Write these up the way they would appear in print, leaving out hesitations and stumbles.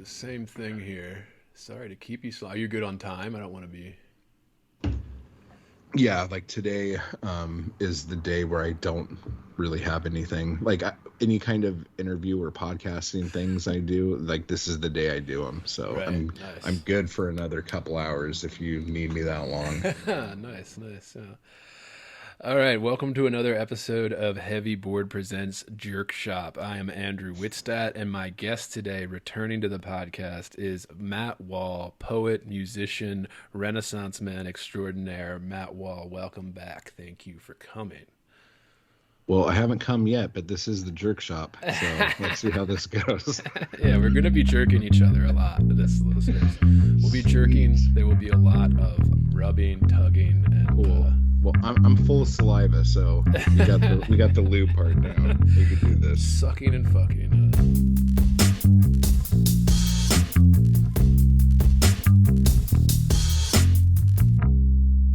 Same thing here. Sorry to keep you slow. Are you good on time? I don't want to be. Yeah, like today is the day where I don't really have anything. Any kind of interview or podcasting things I do, like this is the day I do them. So Right. I'm good for another couple hours if you need me that long. Nice. Yeah. All right, welcome to another episode of Heavy Board Presents JerkShop. I am Andrew Wittstadt, and my guest today, returning to the podcast, is Matt Wall, poet, musician, Renaissance man extraordinaire. Matt Wall, welcome back. Thank you for coming. Well, I haven't come yet, but this is the JerkShop, so let's see how this goes. Yeah, we're going to be jerking each other a lot, listeners. We'll be jerking. There will be a lot of rubbing, tugging, and... Cool. Well, I'm full of saliva, so we got the lube part down. We can do this. Sucking and fucking.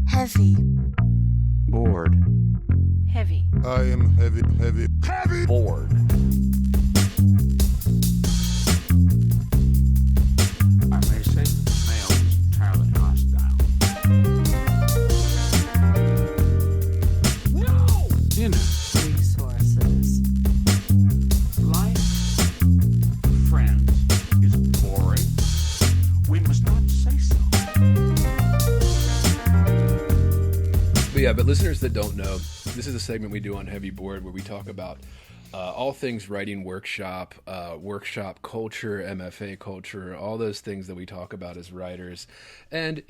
Heavy. Bored. Heavy. I am heavy Bored. I may say that the male is entirely hostile. No! Inner Resources. life, friends, is boring. We must not say so. But listeners that don't know, this is a segment we do on Heavy Board where we talk about all things writing workshop, workshop culture, MFA culture, all those things that we talk about as writers. And,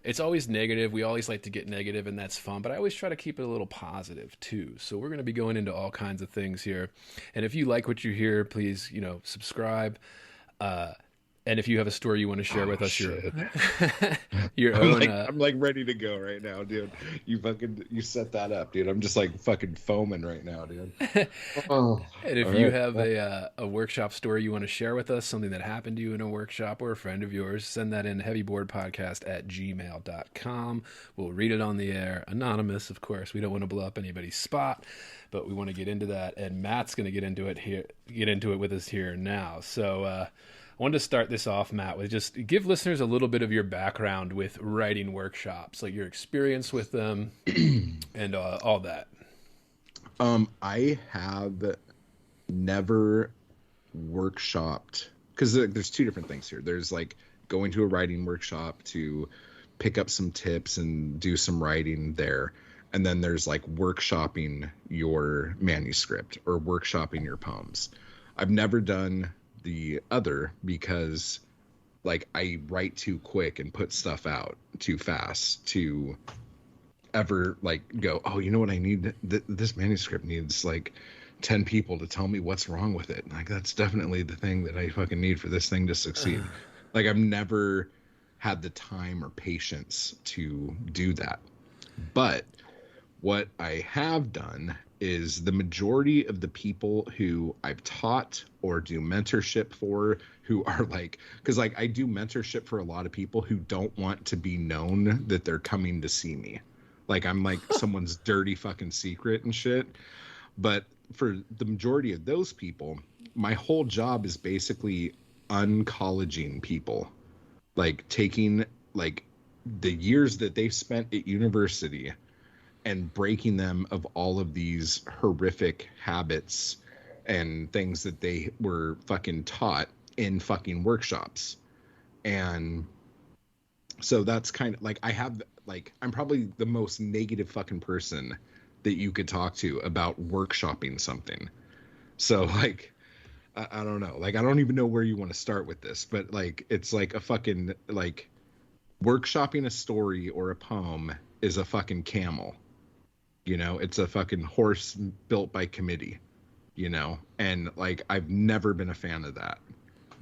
it's always negative. We always like to get negative, and that's fun. But I always try to keep it a little positive, too. So we're going to be going into all kinds of things here. And if you like what you hear, please, subscribe. And if you have a story you want to share with us, your own. I'm like ready to go right now, dude. You set that up, dude. I'm just like fucking foaming right now, dude. And if you have a workshop story you want to share with us, something that happened to you in a workshop or a friend of yours, send that in heavyboredpodcast@gmail.com. We'll read it on the air, anonymous, of course. We don't want to blow up anybody's spot, but we want to get into that. And Matt's going to get into it with us here now. So. I wanted to start this off, Matt, with just give listeners a little bit of your background with writing workshops, like your experience with them and all that. I have never workshopped, because there's two different things here. There's like going to a writing workshop to pick up some tips and do some writing there. And then there's like workshopping your manuscript or workshopping your poems. I've never done the other because like I write too quick and put stuff out too fast to ever like go, oh, you know what I need? This manuscript needs like 10 people to tell me what's wrong with it. Like that's definitely the thing that I fucking need for this thing to succeed. Like I've never had the time or patience to do that. But what I have done is the majority of the people who I've taught or do mentorship for who are like, because like I do mentorship for a lot of people who don't want to be known that they're coming to see me. Like I'm like someone's dirty fucking secret and shit. But for the majority of those people, my whole job is basically uncolleging people, like taking like the years that they've spent at university and breaking them of all of these horrific habits and things that they were fucking taught in fucking workshops. And so that's kind of like, I'm probably the most negative fucking person that you could talk to about workshopping something. So like, I don't know, like, I don't even know where you want to start with this, but like, it's like a fucking, like workshopping a story or a poem is a fucking camel. It's a fucking horse built by committee, and like, I've never been a fan of that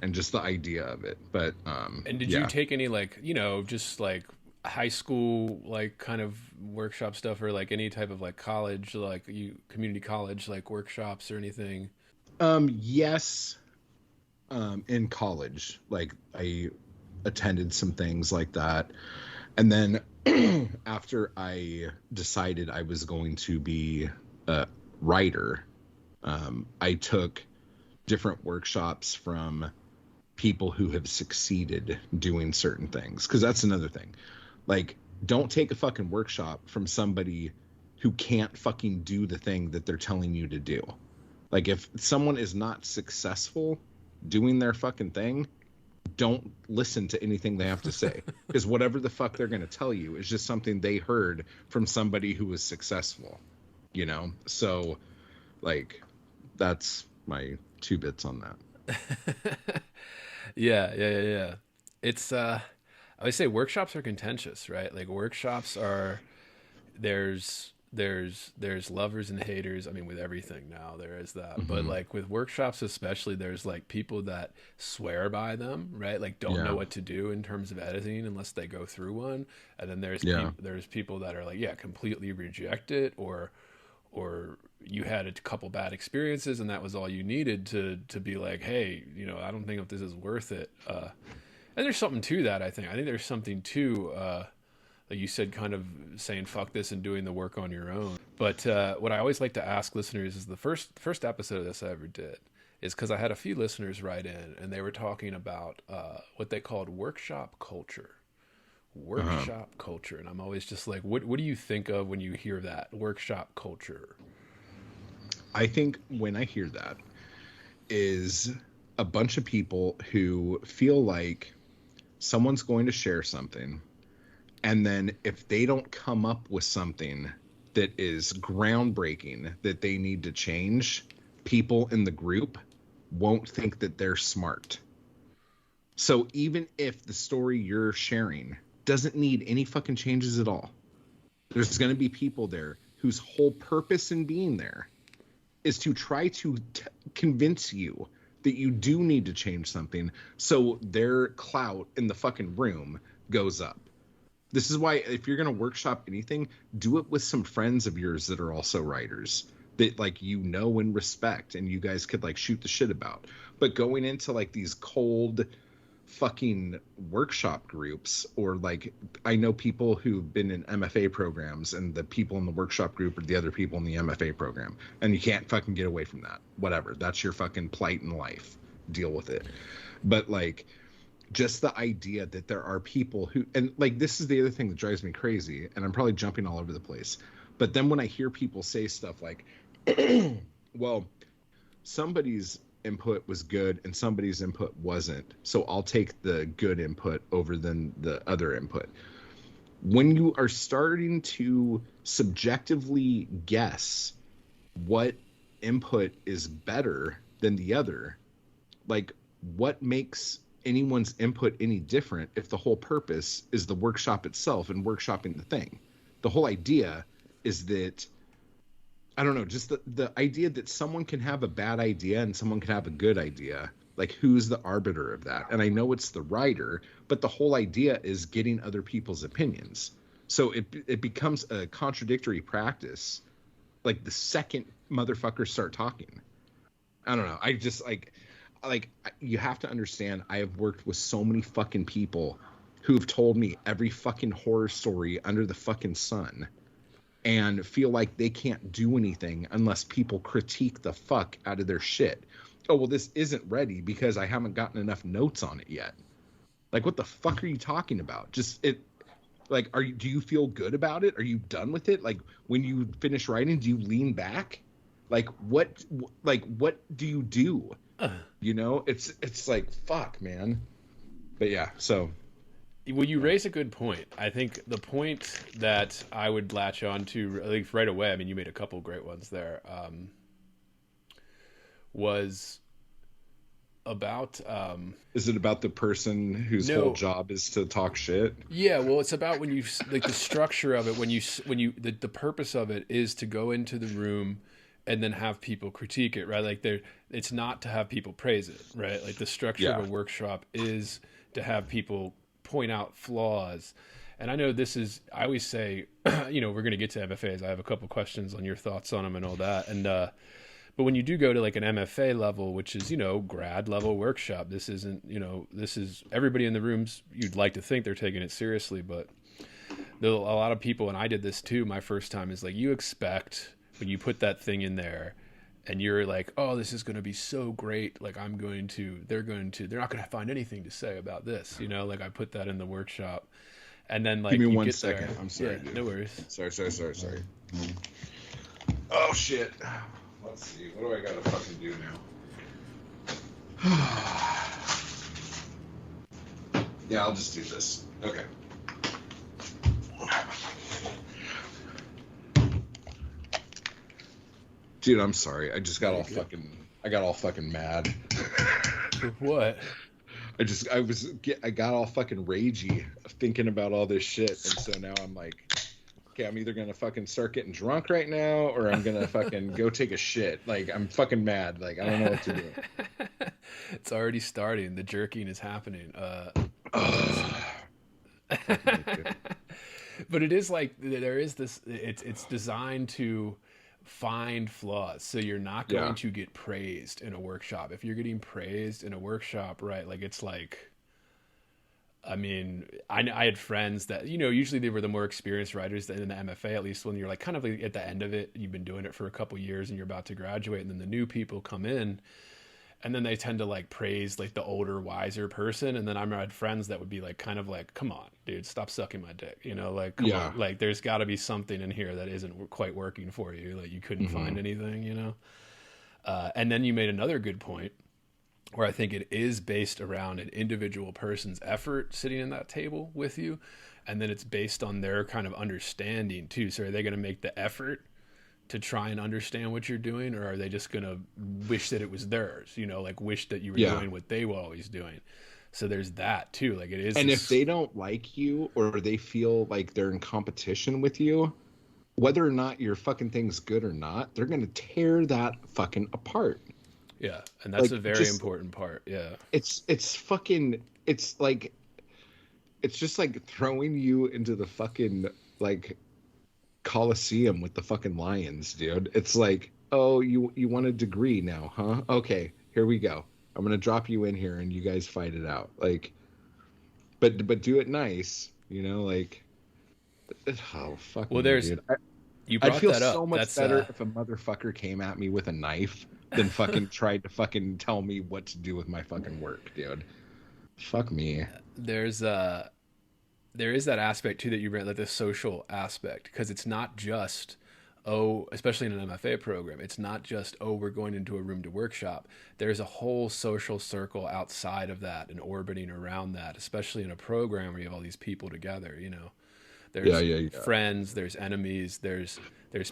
and just the idea of it. But, and did you take any like, just like high school, like kind of workshop stuff or like any type of like college, like community college, like workshops or anything? Yes. In college, like I attended some things like that. And then after I decided I was going to be a writer, I took different workshops from people who have succeeded doing certain things. Because that's another thing. Like, don't take a fucking workshop from somebody who can't fucking do the thing that they're telling you to do. Like, if someone is not successful doing their fucking thing, don't listen to anything they have to say. Because whatever the fuck they're going to tell you is just something they heard from somebody who was successful, you know? So, like, that's my 2 bits on that. Yeah. It's I would say workshops are contentious, right? Like workshops are there's lovers and haters. I mean, with everything now there is that, but like with workshops especially, there's like people that swear by them, right? Like don't know what to do in terms of editing unless they go through one, and then there's people that are like completely reject it, or you had a couple bad experiences and that was all you needed to be like, hey, I don't think if this is worth it. And there's something to that. I think there's something to like you said, kind of saying fuck this and doing the work on your own. But what I always like to ask listeners is the first episode of this I ever did is because I had a few listeners write in and they were talking about what they called workshop culture. Culture. And I'm always just like, what do you think of when you hear that workshop culture? I think when I hear that is a bunch of people who feel like someone's going to share something, and then if they don't come up with something that is groundbreaking that they need to change, people in the group won't think that they're smart. So even if the story you're sharing doesn't need any fucking changes at all, there's going to be people there whose whole purpose in being there is to try to convince you that you do need to change something so their clout in the fucking room goes up. This is why if you're going to workshop anything, do it with some friends of yours that are also writers that like and respect and you guys could like shoot the shit about. But going into like these cold fucking workshop groups, or like I know people who've been in MFA programs and the people in the workshop group are the other people in the MFA program, and you can't fucking get away from that. Whatever, that's your fucking plight in life, deal with it. But like just the idea that there are people who, and like this is the other thing that drives me crazy, and I'm probably jumping all over the place, but then when I hear people say stuff like well, somebody's input was good and somebody's input wasn't, so I'll take the good input over than the other input. When you are starting to subjectively guess what input is better than the other, like what makes anyone's input any different if the whole purpose is the workshop itself and workshopping the thing? The whole idea is that, I don't know, just the idea that someone can have a bad idea and someone can have a good idea. Like, who's the arbiter of that? And I know it's the writer, but the whole idea is getting other people's opinions. So it becomes a contradictory practice, like the second motherfuckers start talking. I don't know. I just like you have to understand, I have worked with so many fucking people who've told me every fucking horror story under the fucking sun, and feel like they can't do anything unless people critique the fuck out of their shit. Oh, well, this isn't ready because I haven't gotten enough notes on it yet. Like, what the fuck are you talking about? Just it. Like, do you feel good about it? Are you done with it? Like, when you finish writing, do you lean back? Like, what do you do? You know, it's like, fuck, man. But yeah, so. Well, you raise a good point. I think the point that I would latch on to, like, right away, I mean, you made a couple great ones there, was about... Is it about the person whose whole job is to talk shit? Yeah, well, it's about when you, like, the structure of it, the purpose of it is to go into the room and then have people critique it, right? Like, it's not to have people praise it, right? Like, the structure of a workshop is to have people point out flaws. And I know I always say, we're going to get to MFAs. I have a couple questions on your thoughts on them and all that. And, but when you do go to like an MFA level, which is, grad level workshop, this isn't, this is everybody in the rooms. You'd like to think they're taking it seriously, but a lot of people, and I did this too, my first time, is like, you expect when you put that thing in there and you're like, oh, this is going to be so great. Like they're not going to find anything to say about this. You know, like I put that in the workshop, and then like Give me you one get second. there. I'm sorry, Yeah, dude. no worries. Sorry. Oh shit. Let's see. What do I gotta fucking do now? Yeah, I'll just do this. Okay. Dude, I'm sorry. I just got all fucking mad. For what? I got all fucking ragey thinking about all this shit, and so now I'm like, okay, I'm either gonna fucking start getting drunk right now, or I'm gonna fucking go take a shit. Like, I'm fucking mad. Like, I don't know what to do. It's already starting. The jerking is happening. But it is like there is this. It's designed to find flaws, so you're not going to get praised in a workshop. If you're getting praised in a workshop, right? Like it's like, I mean, I had friends that, you know, usually they were the more experienced writers that in the MFA, at least when you're like kind of like at the end of it, you've been doing it for a couple years and you're about to graduate, and then the new people come in. And then they tend to like praise like the older, wiser person. And then I had friends that would be like, kind of like, come on, dude, stop sucking my dick. You know, like, come on. Like, there's got to be something in here that isn't quite working for you. Like, you couldn't find anything, you know? And then you made another good point where I think it is based around an individual person's effort sitting in that table with you. And then it's based on their kind of understanding too. So are they going to make the effort to try and understand what you're doing, or are they just going to wish that it was theirs, you know, like wish that you were doing what they were always doing? So there's that too. Like it is. And if they don't like you, or they feel like they're in competition with you, whether or not your fucking thing's good or not, they're going to tear that fucking apart. Yeah. And that's like, a very important part. Yeah. It's like, it's just like throwing you into the fucking like Coliseum with the fucking lions, dude. It's like, oh, you want a degree now, huh? Okay, here we go. I'm gonna drop you in here and you guys fight it out. Like, but do it nice, you know, like, oh fuck. Well, dude. You brought I'd feel that up. so much That's better if a motherfucker came at me with a knife than fucking tried to fucking tell me what to do with my fucking work, dude. Fuck me. There is that aspect too that you read, like the social aspect, because it's not just, especially in an MFA program, it's not just, we're going into a room to workshop. There's a whole social circle outside of that and orbiting around that, especially in a program where you have all these people together, you know. There's friends, there's enemies, there's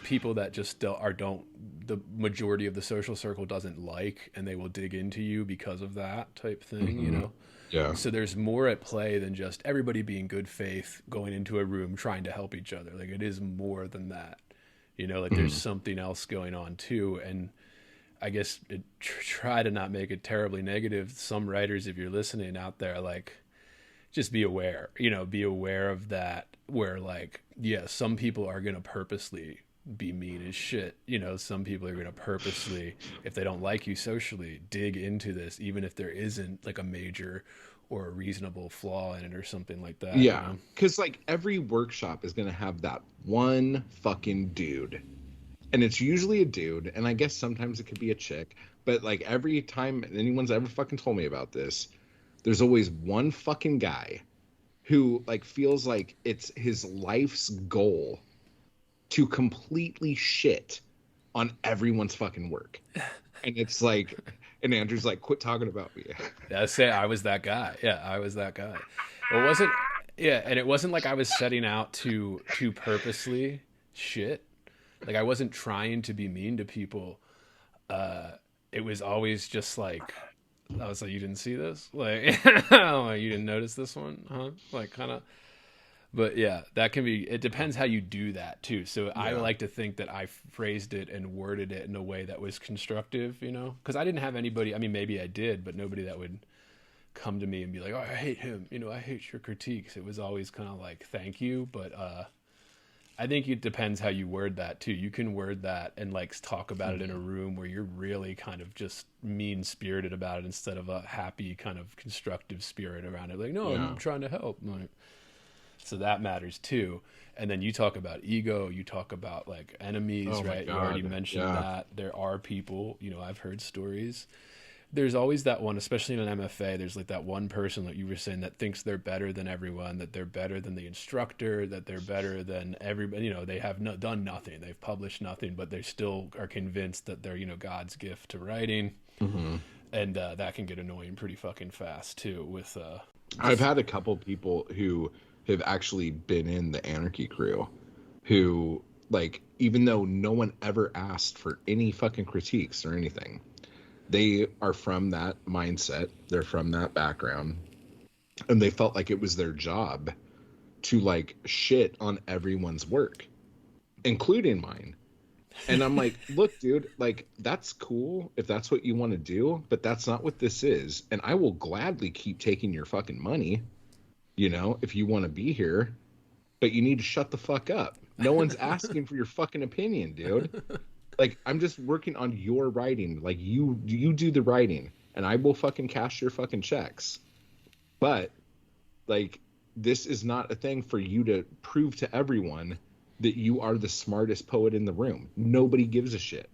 people that just the majority of the social circle doesn't like, and they will dig into you because of that type thing, you know. Yeah. So there's more at play than just everybody being good faith going into a room trying to help each other. Like it is more than that, you know. Like there's something else going on too. And I guess try to not make it terribly negative. Some writers, if you're listening out there, like just be aware. You know, be aware of that. Where like, yeah, some people are gonna purposely be mean as shit. You know, some people are going to purposely, if they don't like you socially, dig into this, even if there isn't like a major or a reasonable flaw in it or something like that. Yeah. You know? Cause like every workshop is going to have that one fucking dude, and it's usually a dude. And I guess sometimes it could be a chick, but like every time anyone's ever fucking told me about this, there's always one fucking guy who like feels like it's his life's goal to completely shit on everyone's fucking work. And it's like, and Andrew's like, quit talking about me. I was that guy. Yeah, I was that guy. It wasn't, and it wasn't like I was setting out to purposely shit. Like I wasn't trying to be mean to people. It was always just like, I was like, you didn't see this? Like, oh, you didn't notice this one? Huh? Like kind of. But yeah, that can be, it depends how you do that too. So I like to think that I phrased it and worded it in a way that was constructive, you know, because I didn't have anybody, I mean, maybe I did, but nobody that would come to me and be like, oh, I hate him. You know, I hate your critiques. It was always kind of like, thank you. But I think it depends how you word that too. You can word that and like talk about it in a room where you're really kind of just mean spirited about it instead of a happy kind of constructive spirit around it. Like, no, I'm trying to help. Like, So that matters too. And then you talk about ego, you talk about like enemies, Oh my right? You God. already mentioned Yeah. that. There are people, I've heard stories. There's always that one, especially in an MFA, there's like that one person that you were saying that thinks they're better than everyone, that they're better than the instructor, that they're better than everybody. They have done nothing. They've published nothing, but they still are convinced that they're, God's gift to writing. Mm-hmm. And that can get annoying pretty fucking fast too with I've had a couple people who have actually been in the Anarchy crew who, like, even though no one ever asked for any fucking critiques or anything, they are from that mindset, they're from that background, and they felt like it was their job to, like, shit on everyone's work, including mine. And I'm like, look, dude, like, that's cool if that's what you want to do, but that's not what this is. And I will gladly keep taking your fucking money, if you want to be here, but you need to shut the fuck up. No one's asking for your fucking opinion, dude. Like, I'm just working on your writing. Like, you do the writing, and I will fucking cash your fucking checks. But, like, this is not a thing for you to prove to everyone that you are the smartest poet in the room. Nobody gives a shit.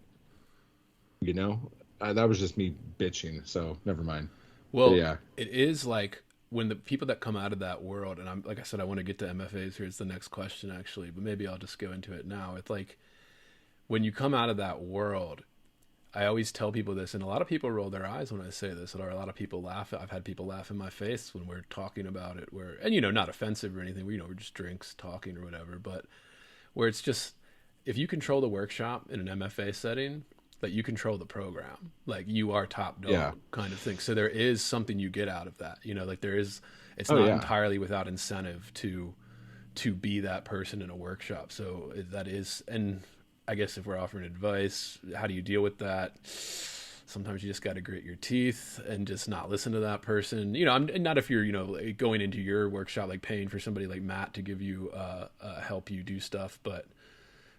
That was just me bitching, so never mind. Well, but yeah, it is like when the people that come out of that world, and I'm like I said, I want to get to MFAs here. It's the next question actually, but maybe I'll just go into it now. It's like when you come out of that world, I always tell people this, and a lot of people roll their eyes when I say this, or a lot of people laugh. I've had people laugh in my face when we're talking about it, and not offensive or anything. We're just drinks talking or whatever, but where it's just, if you control the workshop in an MFA setting, like you control the program, like you are top dog kind of thing. So there is something you get out of that, like there is, it's not entirely without incentive to be that person in a workshop. So that is, and I guess if we're offering advice, how do you deal with that? Sometimes you just got to grit your teeth and just not listen to that person. I'm not if you're, like going into your workshop, like paying for somebody like Matt to give you, help you do stuff,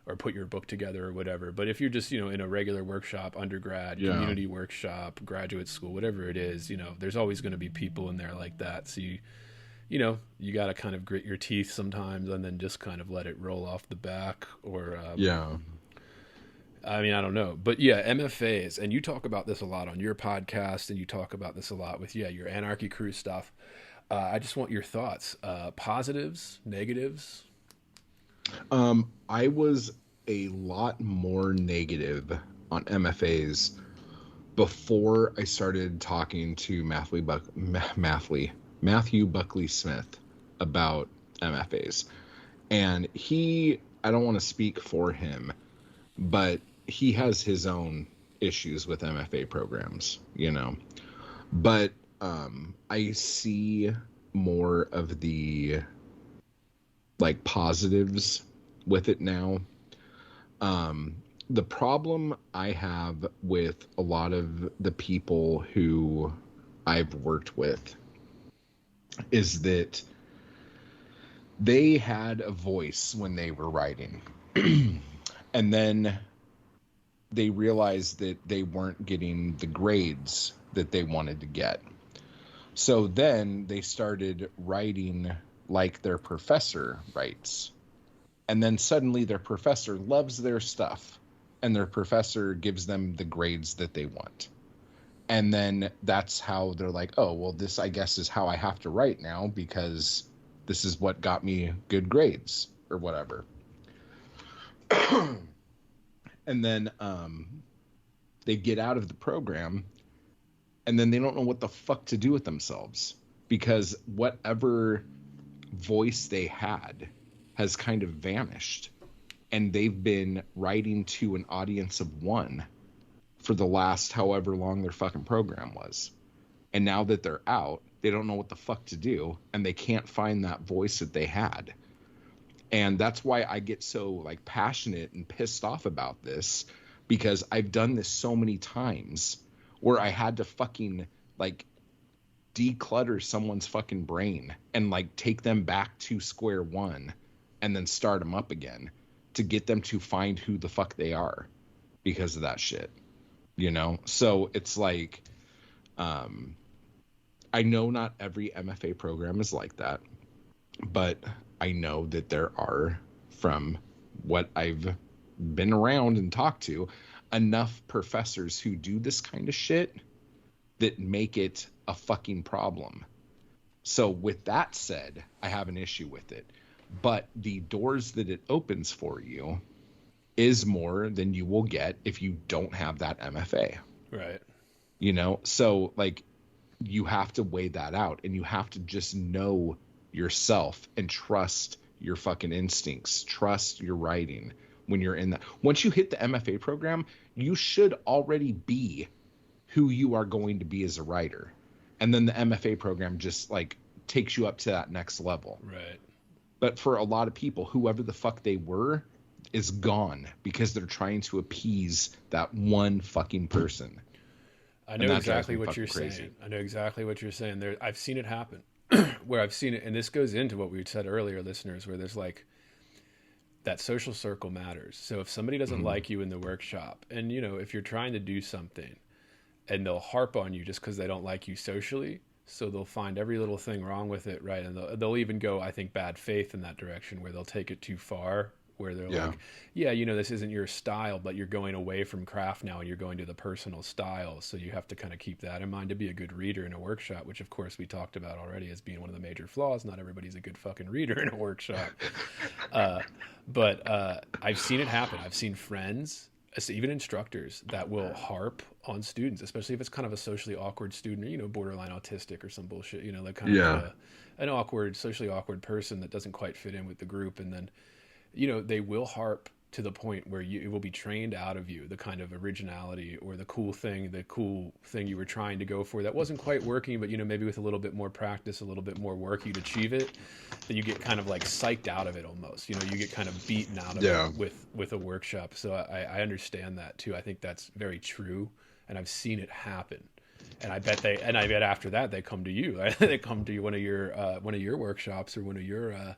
or put your book together or whatever. But if you're just, in a regular workshop, undergrad, community workshop, graduate school, whatever it is, there's always going to be people in there like that. So you got to kind of grit your teeth sometimes and then just kind of let it roll off the back or, I mean, I don't know, but yeah, MFAs, and you talk about this a lot on your podcast, and you talk about this a lot with, your Anarchy crew stuff. I just want your thoughts, positives, negatives. I was a lot more negative on MFAs before I started talking to Matthew Buckley Smith about MFAs. And I don't want to speak for him, but he has his own issues with MFA programs, but I see more of the like positives with it now. The problem I have with a lot of the people who I've worked with is that they had a voice when they were writing. And then they realized that they weren't getting the grades that they wanted to get. So then they started writing like their professor writes. And then suddenly their professor loves their stuff, and their professor gives them the grades that they want. And then that's how they're like, oh, well, this, I guess, is how I have to write now because this is what got me good grades or whatever. And then they get out of the program, and then they don't know what the fuck to do with themselves because whatever voice they had has kind of vanished, and they've been writing to an audience of one for the last however long their fucking program was. And now that they're out, they don't know what the fuck to do, and they can't find that voice that they had. And that's why I get so like passionate and pissed off about this, because I've done this so many times where I had to fucking like declutter someone's fucking brain and like take them back to square one and then start them up again to get them to find who the fuck they are because of that shit, So it's like, I know not every MFA program is like that, but I know that there are, from what I've been around and talked to, enough professors who do this kind of shit that make it a fucking problem. So with that said, I have an issue with it. But the doors that it opens for you is more than you will get if you don't have that MFA. Right. You know, so like you have to weigh that out, and you have to just know yourself and trust your fucking instincts, trust your writing when you're in that. Once you hit the MFA program, you should already be who you are going to be as a writer. And then the MFA program just like takes you up to that next level. Right. But for a lot of people, whoever the fuck they were is gone because they're trying to appease that one fucking person. I know exactly what you're saying. I know exactly what you're saying. There, I've seen it happen where I've seen it. And this goes into what we said earlier, listeners, where there's like that social circle matters. So if somebody doesn't like you in the workshop, and you know, if you're trying to do something and they'll harp on you just because they don't like you socially, so they'll find every little thing wrong with it, right? And they'll even go, I think, bad faith in that direction, where they'll take it too far, where they're like, yeah, you know, this isn't your style, but you're going away from craft now and you're going to the personal style. So you have to kind of keep that in mind to be a good reader in a workshop, which of course we talked about already as being one of the major flaws. Not everybody's a good fucking reader in a workshop. But I've seen it happen. I've seen friends, even instructors, that will harp on students, especially if it's kind of a socially awkward student, or, you know, borderline autistic or some bullshit, you know, like kind of an awkward, socially awkward person that doesn't quite fit in with the group. And then, you know, they will harp to the point where it will be trained out of you, the kind of originality or the cool thing you were trying to go for that wasn't quite working, but, you know, maybe with a little bit more practice, a little bit more work, you'd achieve it. Then you get kind of like psyched out of it almost, you know, you get kind of beaten out of it with a workshop. So I understand that too. I think that's very true. And I've seen it happen. And I bet after that, they come to you, they come to you, one of your workshops or one of your,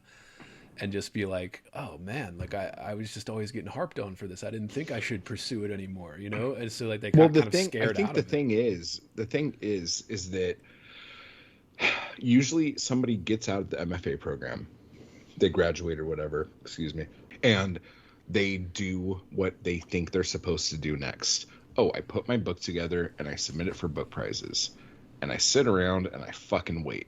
and just be like, oh man, like I was just always getting harped on for this. I didn't think I should pursue it anymore, you know? And so like they got kind of scared out of it. The thing is that usually somebody gets out of the MFA program, they graduate or whatever, and they do what they think they're supposed to do next. Oh, I put my book together and I submit it for book prizes, and I sit around and I fucking wait.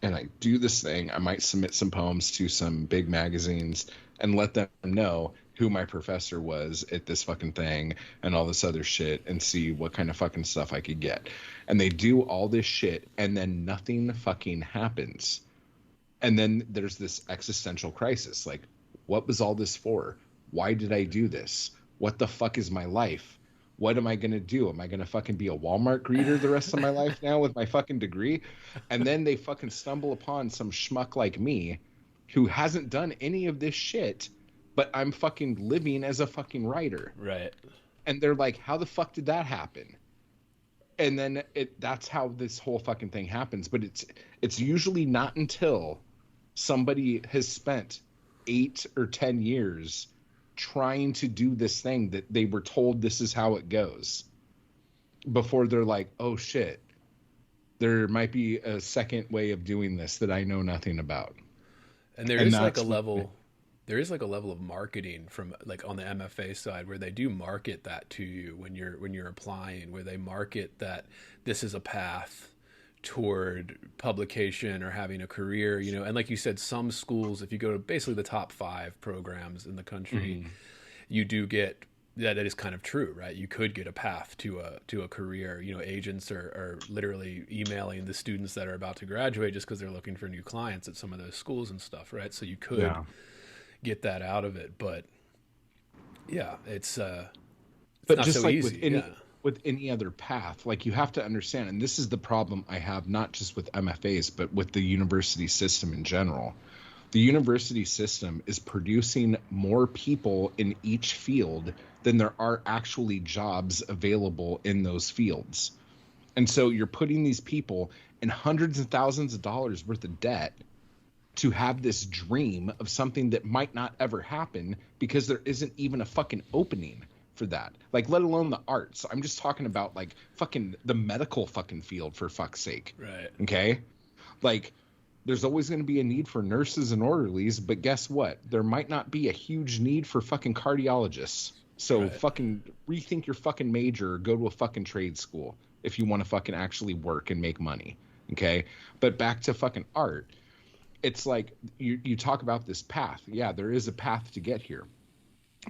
And I do this thing. I might submit some poems to some big magazines and let them know who my professor was at this fucking thing and all this other shit, and see what kind of fucking stuff I could get. And they do all this shit, and then nothing fucking happens. And then there's this existential crisis. Like, what was all this for? Why did I do this? What the fuck is my life? What am I going to do? Am I going to fucking be a Walmart greeter the rest of my life now with my fucking degree? And then they fucking stumble upon some schmuck like me who hasn't done any of this shit, but I'm fucking living as a fucking writer. Right. And they're like, how the fuck did that happen? And then that's how this whole fucking thing happens. But it's usually not until somebody has spent 8 or 10 years trying to do this thing that they were told this is how it goes, before they're like, oh shit, there might be a second way of doing this that I know nothing about. And there is like a level of marketing from like on the MFA side where they do market that to you when you're applying, where they market that this is a path toward publication or having a career, you know. And like you said, some schools, if you go to basically the top 5 programs in the country, you do get that is kind of true, right? You could get a path to a career. You know, agents are literally emailing the students that are about to graduate just because they're looking for new clients at some of those schools and stuff, right? So you could get that out of it, but yeah, it's but not just so like easy. With any other path, like, you have to understand, and this is the problem I have, not just with MFAs, but with the university system in general. The university system is producing more people in each field than there are actually jobs available in those fields. And so you're putting these people in hundreds of thousands of dollars worth of debt to have this dream of something that might not ever happen because there isn't even a fucking opening for that, like, let alone the arts. I'm just talking about like fucking the medical fucking field, for fuck's sake. Right. Okay. Like, There's always going to be a need for nurses and orderlies, but guess what? There might not be a huge need for fucking cardiologists. So fucking rethink your fucking major, or go to a fucking trade school if you want to fucking actually work and make money. Okay? But back to fucking art. It's like you talk about this path. Yeah, there is a path to get here.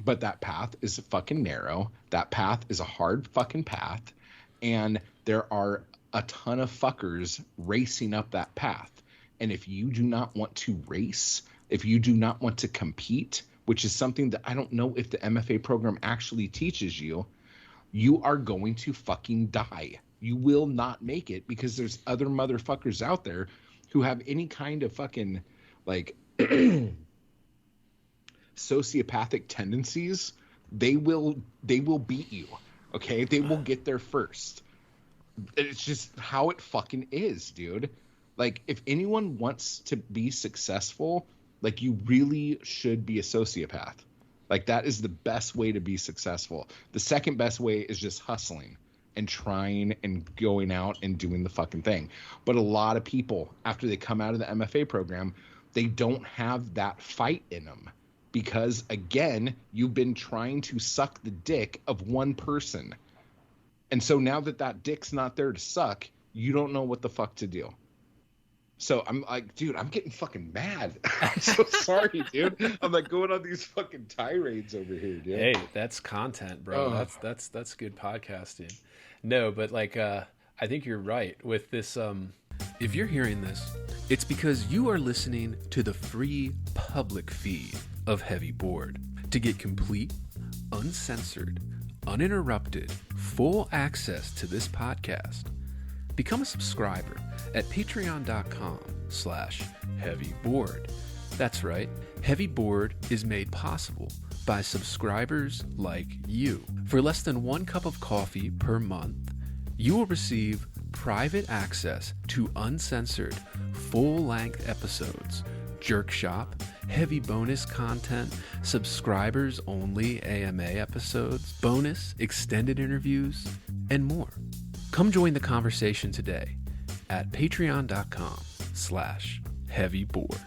But that path is fucking narrow. That path is a hard fucking path. And there are a ton of fuckers racing up that path. And if you do not want to race, if you do not want to compete, which is something that I don't know if the MFA program actually teaches you, you are going to fucking die. You will not make it because there's other motherfuckers out there who have any kind of fucking like sociopathic tendencies. They will beat you. Okay? They will get there first. It's just how it fucking is, dude. Like, if anyone wants to be successful, like, you really should be a sociopath. Like, that is the best way to be successful. The second best way is just hustling and trying and going out and doing the fucking thing. But a lot of people, after they come out of the MFA program, they don't have that fight in them. Because, again, you've been trying to suck the dick of one person. And so now that dick's not there to suck, you don't know what the fuck to do. So I'm like, dude, I'm getting fucking mad. I'm so sorry, dude. I'm like going on these fucking tirades over here, dude. Hey, that's content, bro. That's good podcasting. No, but like, I think you're right with this. If you're hearing this, it's because you are listening to the free public feed of Heavy Board. To get complete, uncensored, uninterrupted, full access to this podcast, become a subscriber at patreon.com/heavyboard. That's right. Heavy Board is made possible by subscribers like you. For less than 1 cup of coffee per month, you will receive private access to uncensored, full-length episodes, JerkShop, heavy bonus content, subscribers-only AMA episodes, bonus extended interviews, and more. Come join the conversation today at patreon.com/heavyboard.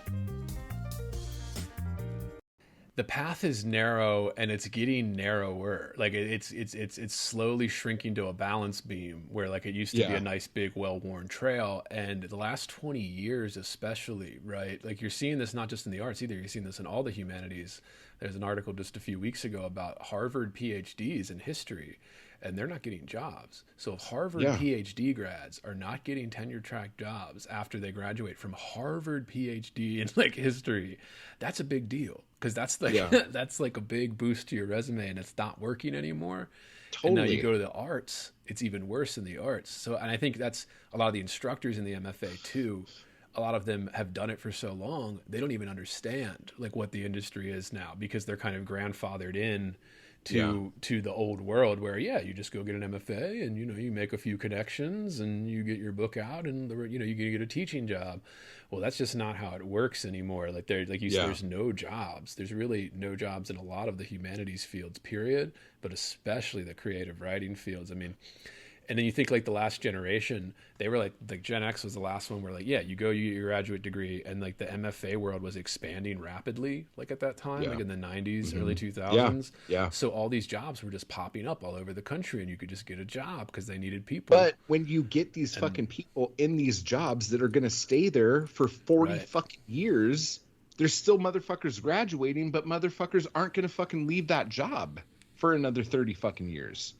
The path is narrow and it's getting narrower. Like it's slowly shrinking to a balance beam where like it used to be a nice big well-worn trail. And the last 20 years especially, right? Like you're seeing this not just in the arts either, you're seeing this in all the humanities. There's an article just a few weeks ago about Harvard PhDs in history, and they're not getting jobs. So if Harvard PhD grads are not getting tenure track jobs after they graduate from Harvard PhD in like history, that's a big deal. Because that's like that's like a big boost to your resume, and it's not working anymore. Totally. And now you go to the arts, it's even worse in the arts. So, and I think that's a lot of the instructors in the MFA too. A lot of them have done it for so long, they don't even understand like what the industry is now because they're kind of grandfathered in to the old world where you just go get an MFA and you make a few connections and you get your book out and you get a teaching job. Well, that's just not how it works anymore. Like said, there's no jobs. There's really no jobs in a lot of the humanities fields, period, but especially the creative writing fields. I mean, and then you think like the last generation, they were like Gen X was the last one where like, you get your graduate degree, and like the MFA world was expanding rapidly, like at that time, like in the 90s, early 2000s. Yeah. So all these jobs were just popping up all over the country and you could just get a job because they needed people. But when you get these fucking people in these jobs that are going to stay there for 40 fucking years, there's still motherfuckers graduating, but motherfuckers aren't going to fucking leave that job for another 30 fucking years.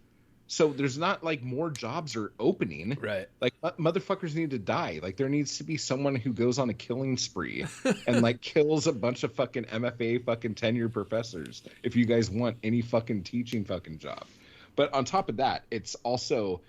So there's not like more jobs are opening. Right. Like motherfuckers need to die. Like there needs to be someone who goes on a killing spree and like kills a bunch of fucking MFA fucking tenured professors if you guys want any fucking teaching fucking job. But on top of that, it's also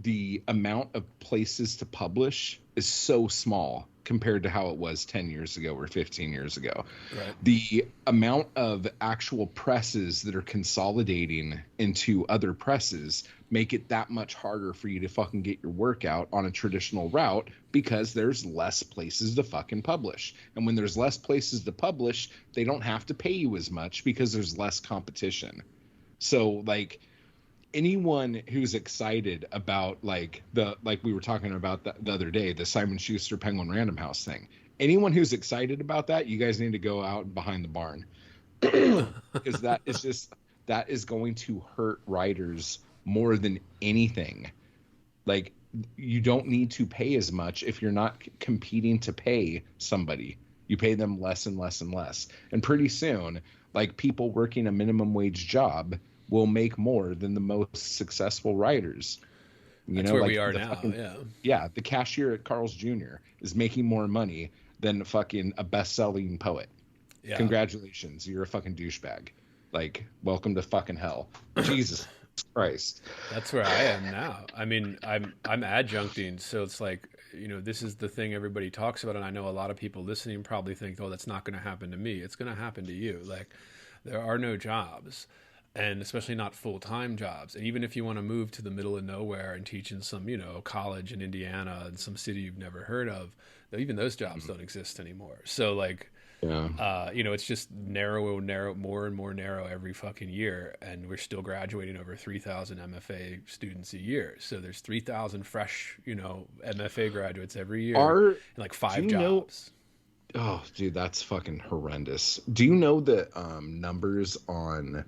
the amount of places to publish is so small compared to how it was 10 years ago or 15 years ago. Right. The amount of actual presses that are consolidating into other presses make it that much harder for you to fucking get your work out on a traditional route because there's less places to fucking publish. And when there's less places to publish, they don't have to pay you as much because there's less competition. So like anyone who's excited about like we were talking about the other day, the Simon Schuster Penguin Random House thing. Anyone who's excited about that, you guys need to go out behind the barn. Because that is going to hurt writers more than anything. Like, you don't need to pay as much if you're not competing to pay somebody. You pay them less and less and less. And pretty soon, like, people working a minimum wage job will make more than the most successful writers. That's where we are now. Yeah. The cashier at Carl's Jr. is making more money than fucking a best-selling poet. Yeah. Congratulations. You're a fucking douchebag. Like, welcome to fucking hell. Jesus Christ. That's where I am now. I mean, I'm adjuncting, so it's like, you know, this is the thing everybody talks about, and I know a lot of people listening probably think, oh, that's not going to happen to me. It's going to happen to you. Like, there are no jobs, and especially not full-time jobs. And even if you want to move to the middle of nowhere and teach in some, you know, college in Indiana in some city you've never heard of, even those jobs don't exist anymore. So, like, you know, it's just narrow, more and more narrow every fucking year, and we're still graduating over 3,000 MFA students a year. So there's 3,000 fresh, you know, MFA graduates every year, and like 5 jobs. Oh, dude, that's fucking horrendous. Do you know the numbers on,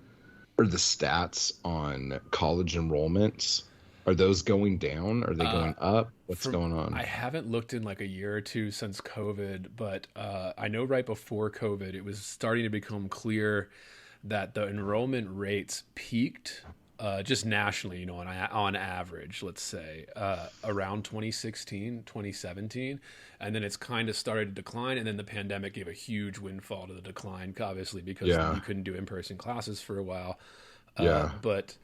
or the stats on college enrollments? Are those going down? Are they going up? What's going on? I haven't looked in like a year or two since COVID, but I know right before COVID, it was starting to become clear that the enrollment rates peaked just nationally, you know, on average, let's say, around 2016, 2017. And then it's kind of started to decline. And then the pandemic gave a huge windfall to the decline, obviously, because you couldn't do in-person classes for a while. But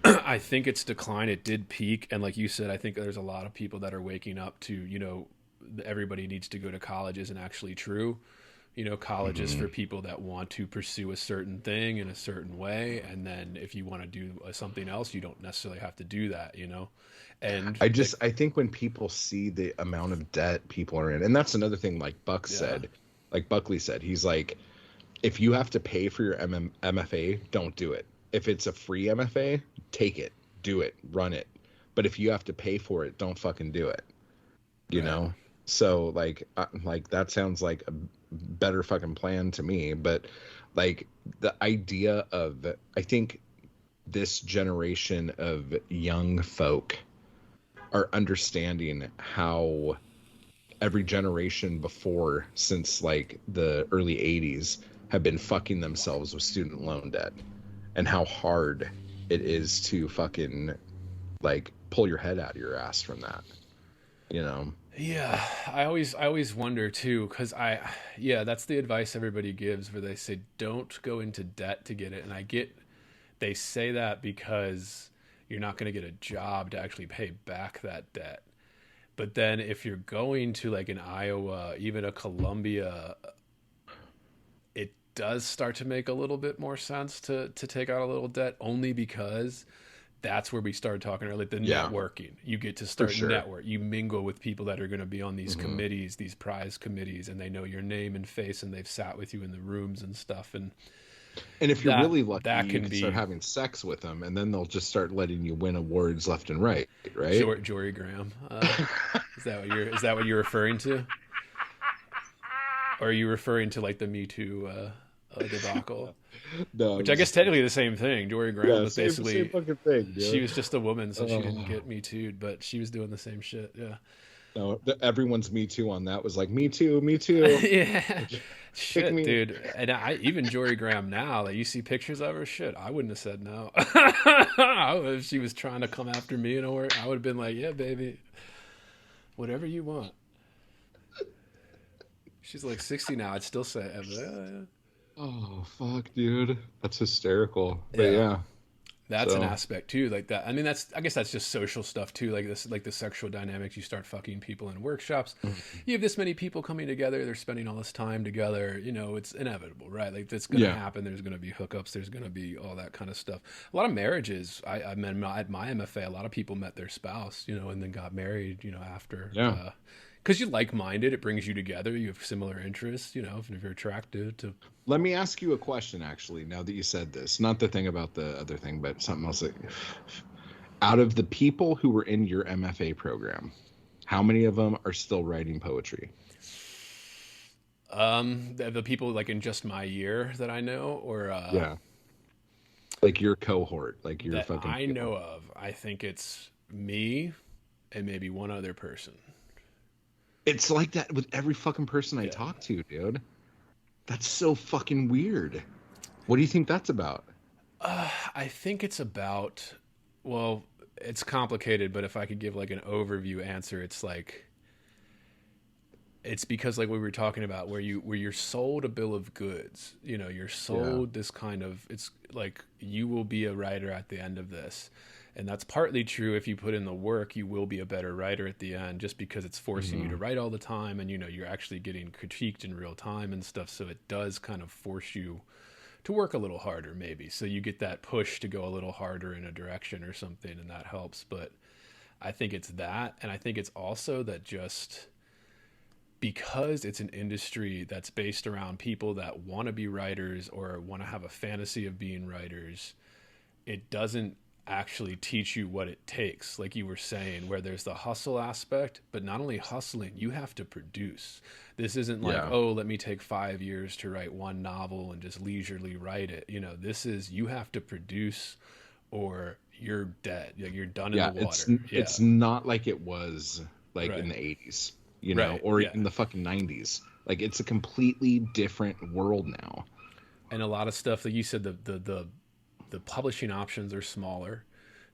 I think it's declined. It did peak. And like you said, I think there's a lot of people that are waking up to, you know, everybody needs to go to college isn't actually true. You know, college is for people that want to pursue a certain thing in a certain way. And then if you want to do something else, you don't necessarily have to do that, you know? And I think when people see the amount of debt people are in, and that's another thing, like Buckley said, he's like, if you have to pay for your MFA, don't do it. If it's a free MFA, take it, do it, run it. But if you have to pay for it, don't fucking do it. You know? So like that sounds like a better fucking plan to me. But like the idea of, I think this generation of young folk are understanding how every generation before, since like the early 80s, have been fucking themselves with student loan debt. And how hard it is to fucking like pull your head out of your ass from that, you know? Yeah, I always wonder too, because that's the advice everybody gives, where they say don't go into debt to get it. And they say that because you're not going to get a job to actually pay back that debt. But then if you're going to like an Iowa, even a Columbia, does start to make a little bit more sense to take out a little debt, only because that's where we started talking earlier, the networking. You get to start network. You mingle with people that are going to be on these committees, these prize committees, and they know your name and face, and they've sat with you in the rooms and stuff. And if you're really lucky, you can start having sex with them, and then they'll just start letting you win awards left and right. Jory Graham. Is that what you're referring to? Or are you referring to like the Me Too debacle? No, which I guess technically the same thing. Jory Graham was basically same fucking thing, dude. She was just a woman, so she didn't get Me Too'd, but she was doing the same shit. Yeah. No, everyone's Me Too on that was like Me Too. Yeah. Shit, dude. And even Jory Graham now, like you see pictures of her, shit, I wouldn't have said no. If she was trying to come after me, I would have been like, yeah, baby, whatever you want. She's like 60 now. I'd still say, oh fuck, dude, that's hysterical. But that's an aspect too, like that. I mean, I guess that's just social stuff too, like this, like the sexual dynamics. You start fucking people in workshops. You have this many people coming together. They're spending all this time together. You know, it's inevitable, right? Like that's going to happen. There's going to be hookups. There's going to be all that kind of stuff. A lot of marriages. I met at my MFA. A lot of people met their spouse, you know, and then got married, you know, after. because you're like-minded, it brings you together. You have similar interests, if you're attracted to. Let me ask you a question, actually, now that you said this. Not the thing about the other thing, but something else. Out of the people who were in your MFA program, how many of them are still writing poetry? The people like in just my year that I know, or yeah, like your cohort, like your that fucking I people. know of. I think it's me and maybe one other person. It's like that with every fucking person I talk to, dude. That's so fucking weird. What do you think that's about? I think it's about, well, it's complicated, but if I could give like an overview answer, it's like, it's because like we were talking about where you're sold a bill of goods, you're sold this kind of, it's like you will be a writer at the end of this. And that's partly true. If you put in the work, you will be a better writer at the end, just because it's forcing you to write all the time, and you're actually getting critiqued in real time and stuff. So it does kind of force you to work a little harder, maybe. So you get that push to go a little harder in a direction or something, and that helps. But I think it's that, and I think it's also that just because it's an industry that's based around people that want to be writers or want to have a fantasy of being writers, it doesn't actually teach you what it takes, like you were saying, where there's the hustle aspect, but not only hustling, you have to produce. This isn't like, oh, let me take 5 years to write one novel and just leisurely write it. This is, you have to produce or you're dead. You're done in the water. It's not like it was like in the 80s, or in the fucking 90s. Like, it's a completely different world now. And a lot of stuff that you said, the publishing options are smaller.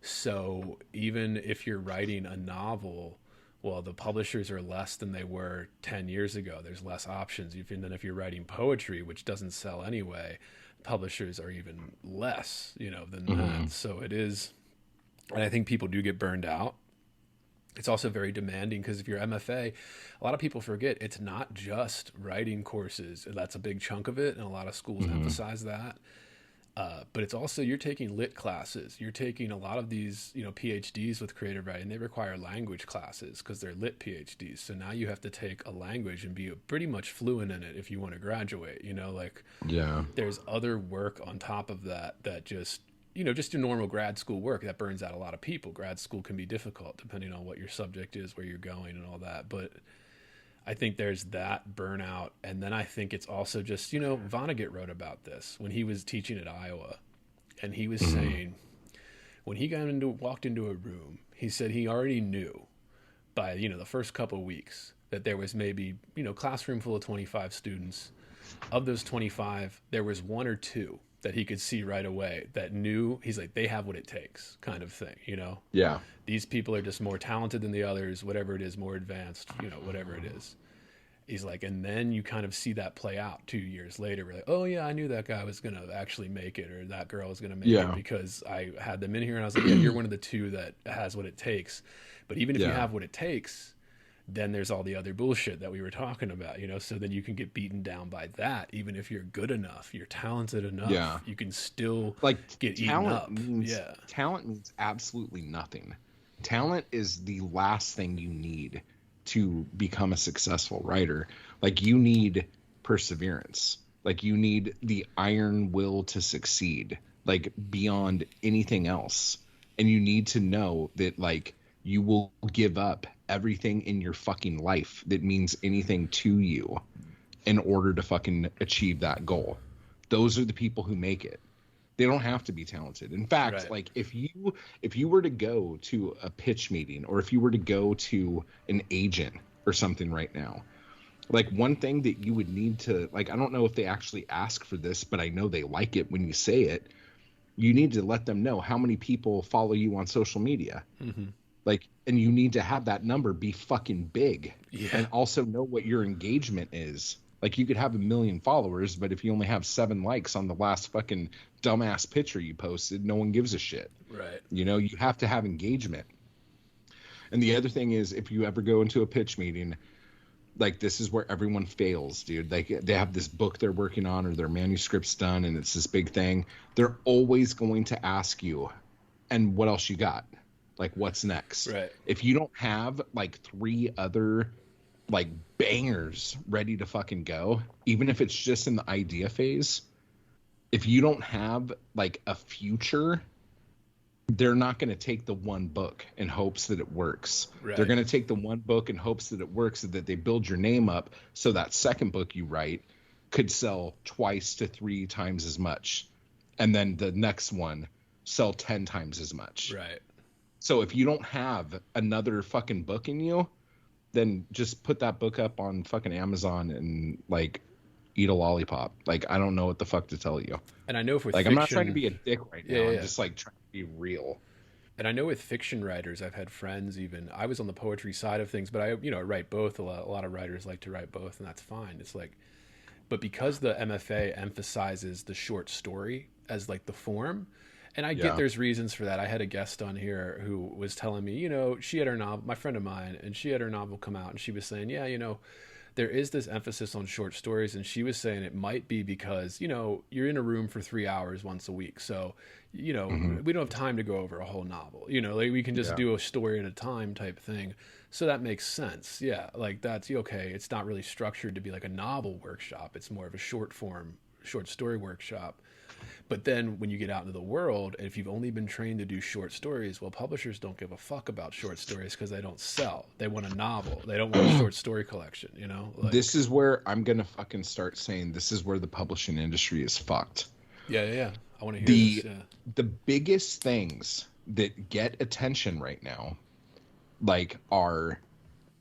So even if you're writing a novel, well, the publishers are less than they were 10 years ago. There's less options. Even then, if you're writing poetry, which doesn't sell anyway, publishers are even less, than that. So it is, and I think people do get burned out. It's also very demanding because if you're MFA, a lot of people forget it's not just writing courses. That's a big chunk of it, and a lot of schools emphasize that. But it's also, you're taking lit classes. You're taking a lot of these, PhDs with creative writing. They require language classes because they're lit PhDs. So now you have to take a language and be pretty much fluent in it if you want to graduate. There's other work on top of that just, just your normal grad school work that burns out a lot of people. Grad school can be difficult depending on what your subject is, where you're going, and all that. But I think there's that burnout. And then I think it's also just, Vonnegut wrote about this when he was teaching at Iowa. And he was saying, when he walked into a room, he said he already knew by, the first couple of weeks that there was maybe, classroom full of 25 students. Of those 25, there was one or two that he could see right away that knew, he's like, they have what it takes, kind of thing, Yeah. These people are just more talented than the others, whatever it is, more advanced, whatever it is. He's like, and then you kind of see that play out 2 years later. We're like, oh yeah, I knew that guy was going to actually make it, or that girl was going to make it because I had them in here, and I was like, yeah, you're one of the two that has what it takes. But even if you have what it takes, then there's all the other bullshit that we were talking about, so then you can get beaten down by that. Even if you're good enough, you're talented enough, you can still get eaten up. Talent means absolutely nothing. Talent is the last thing you need to become a successful writer. Like, you need perseverance. Like, you need the iron will to succeed, like, beyond anything else. And you need to know that, like, you will give up everything in your fucking life that means anything to you in order to fucking achieve that goal. Those are the people who make it. They don't have to be talented. In fact, like, if you were to go to a pitch meeting, or if you were to go to an agent or something right now, like, one thing that you would need to, like, I don't know if they actually ask for this, but I know they like it when you say it. You need to let them know how many people follow you on social media. Like, and you need to have that number be fucking big, and also know what your engagement is. Like, you could have 1 million followers, but if you only have 7 likes on the last fucking dumbass picture you posted, no one gives a shit. Right. You have to have engagement. And the other thing is, if you ever go into a pitch meeting, like, this is where everyone fails, dude. Like, they have this book they're working on, or their manuscript's done, and it's this big thing. They're always going to ask you, and what else you got? Like, what's next? Right. If you don't have like 3 other like bangers ready to fucking go, even if it's just in the idea phase. If you don't have like a future, they're not going to take the one book in hopes that it works. Right. They're going to take the one book in hopes that it works, so that they build your name up, so that second book you write could sell 2 to 3 times as much, and then the next one sell 10 times as much. Right. So if you don't have another fucking book in you, then just put that book up on fucking Amazon and like eat a lollipop. Like, I don't know what the fuck to tell you. And I know if with like, fiction, I'm not trying to be a dick right now. Yeah. I'm just like trying to be real. And I know with fiction writers, I've had friends, even I was on the poetry side of things, but I write both. A lot of writers like to write both, and that's fine. It's like, but because the MFA emphasizes the short story as like the form, and I get there's reasons for that. I had a guest on here who was telling me, she had her novel, my friend of mine, and she had her novel come out, and she was saying, there is this emphasis on short stories, and she was saying it might be because, you're in a room for 3 hours once a week. So, we don't have time to go over a whole novel, like we can just do a story at a time type thing. So that makes sense. Yeah. Like that's okay. It's not really structured to be like a novel workshop. It's more of a short story workshop. But then when you get out into the world, and if you've only been trained to do short stories, well, publishers don't give a fuck about short stories because they don't sell. They want a novel. They don't want a short story collection, Like, this is where I'm going to fucking start saying this is where the publishing industry is fucked. Yeah. I want to hear this. Yeah. The biggest things that get attention right now, like, are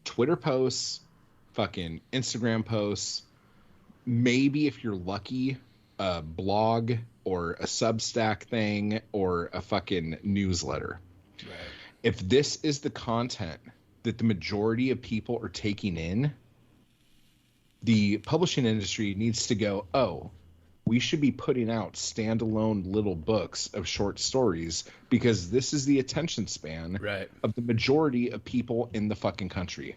Twitter posts, fucking Instagram posts, maybe if you're lucky, a blog or a Substack thing or a fucking newsletter. Right. If this is the content that the majority of people are taking in, the publishing industry needs to go, oh, we should be putting out standalone little books of short stories because this is the attention span of the majority of people in the fucking country.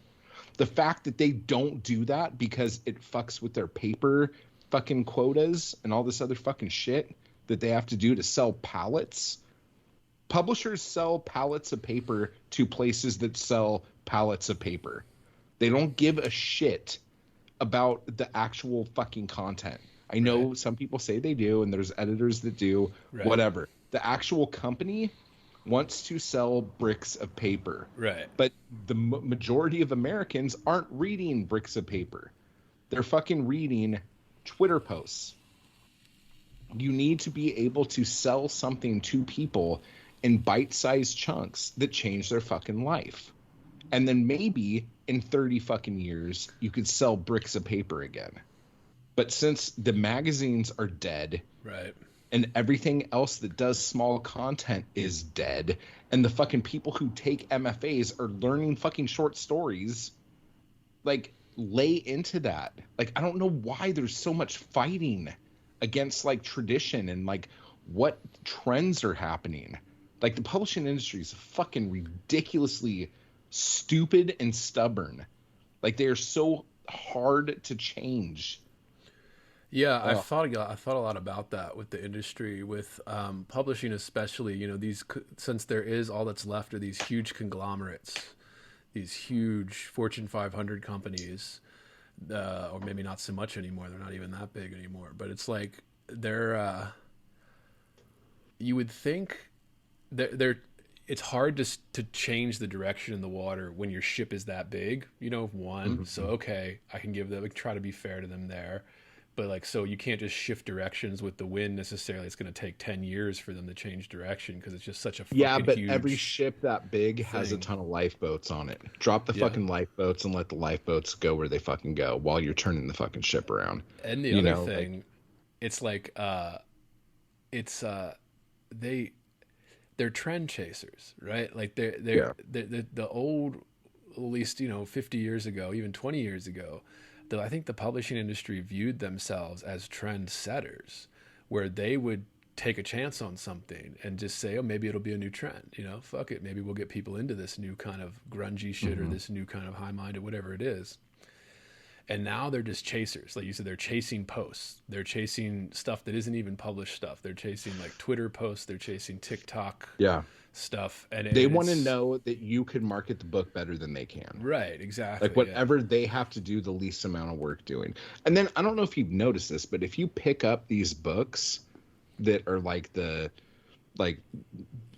The fact that they don't do that because it fucks with their paper fucking quotas and all this other fucking shit that they have to do to sell pallets. Publishers sell pallets of paper to places that sell pallets of paper. They don't give a shit about the actual fucking content. I know some people say they do, and there's editors that do, whatever. The actual company wants to sell bricks of paper. Right. But the majority of Americans aren't reading bricks of paper. They're fucking reading Twitter posts. You need to be able to sell something to people in bite-sized chunks that change their fucking life. And then maybe in 30 fucking years, you could sell bricks of paper again. But since the magazines are dead, and everything else that does small content is dead, and the fucking people who take MFAs are learning fucking short stories, like, lay into that. Like, I don't know why there's so much fighting against like tradition and like what trends are happening. Like, the publishing industry is fucking ridiculously stupid and stubborn. Like, they are so hard to change. Yeah, I thought a lot about that with the industry, with publishing especially. Since there is all that's left are these huge conglomerates, these huge Fortune 500 companies, or maybe not so much anymore. They're not even that big anymore. But it's like they're. You would think they're. It's hard to change the direction in the water when your ship is that big. So okay, I can give them, try to be fair to them there. But like, so you can't just shift directions with the wind necessarily. It's going to take 10 years for them to change direction because it's just such a fucking huge every ship that big has a ton of lifeboats on it. Drop the fucking lifeboats and let the lifeboats go where they fucking go while you're turning the fucking ship around. And the other thing, it's like, they're trend chasers, right? Like they're the old, at least 50 years ago, even 20 years ago. I think the publishing industry viewed themselves as trend setters, where they would take a chance on something and just say, oh, maybe it'll be a new trend. Fuck it. Maybe we'll get people into this new kind of grungy shit or this new kind of high-minded, whatever it is. And now they're just chasers. Like you said, they're chasing posts. They're chasing stuff that isn't even published stuff. They're chasing like Twitter posts. They're chasing TikTok stuff. And they want to know that you can market the book better than they can. Right, exactly. Like whatever they have to do the least amount of work doing. And then I don't know if you've noticed this, but if you pick up these books that are like the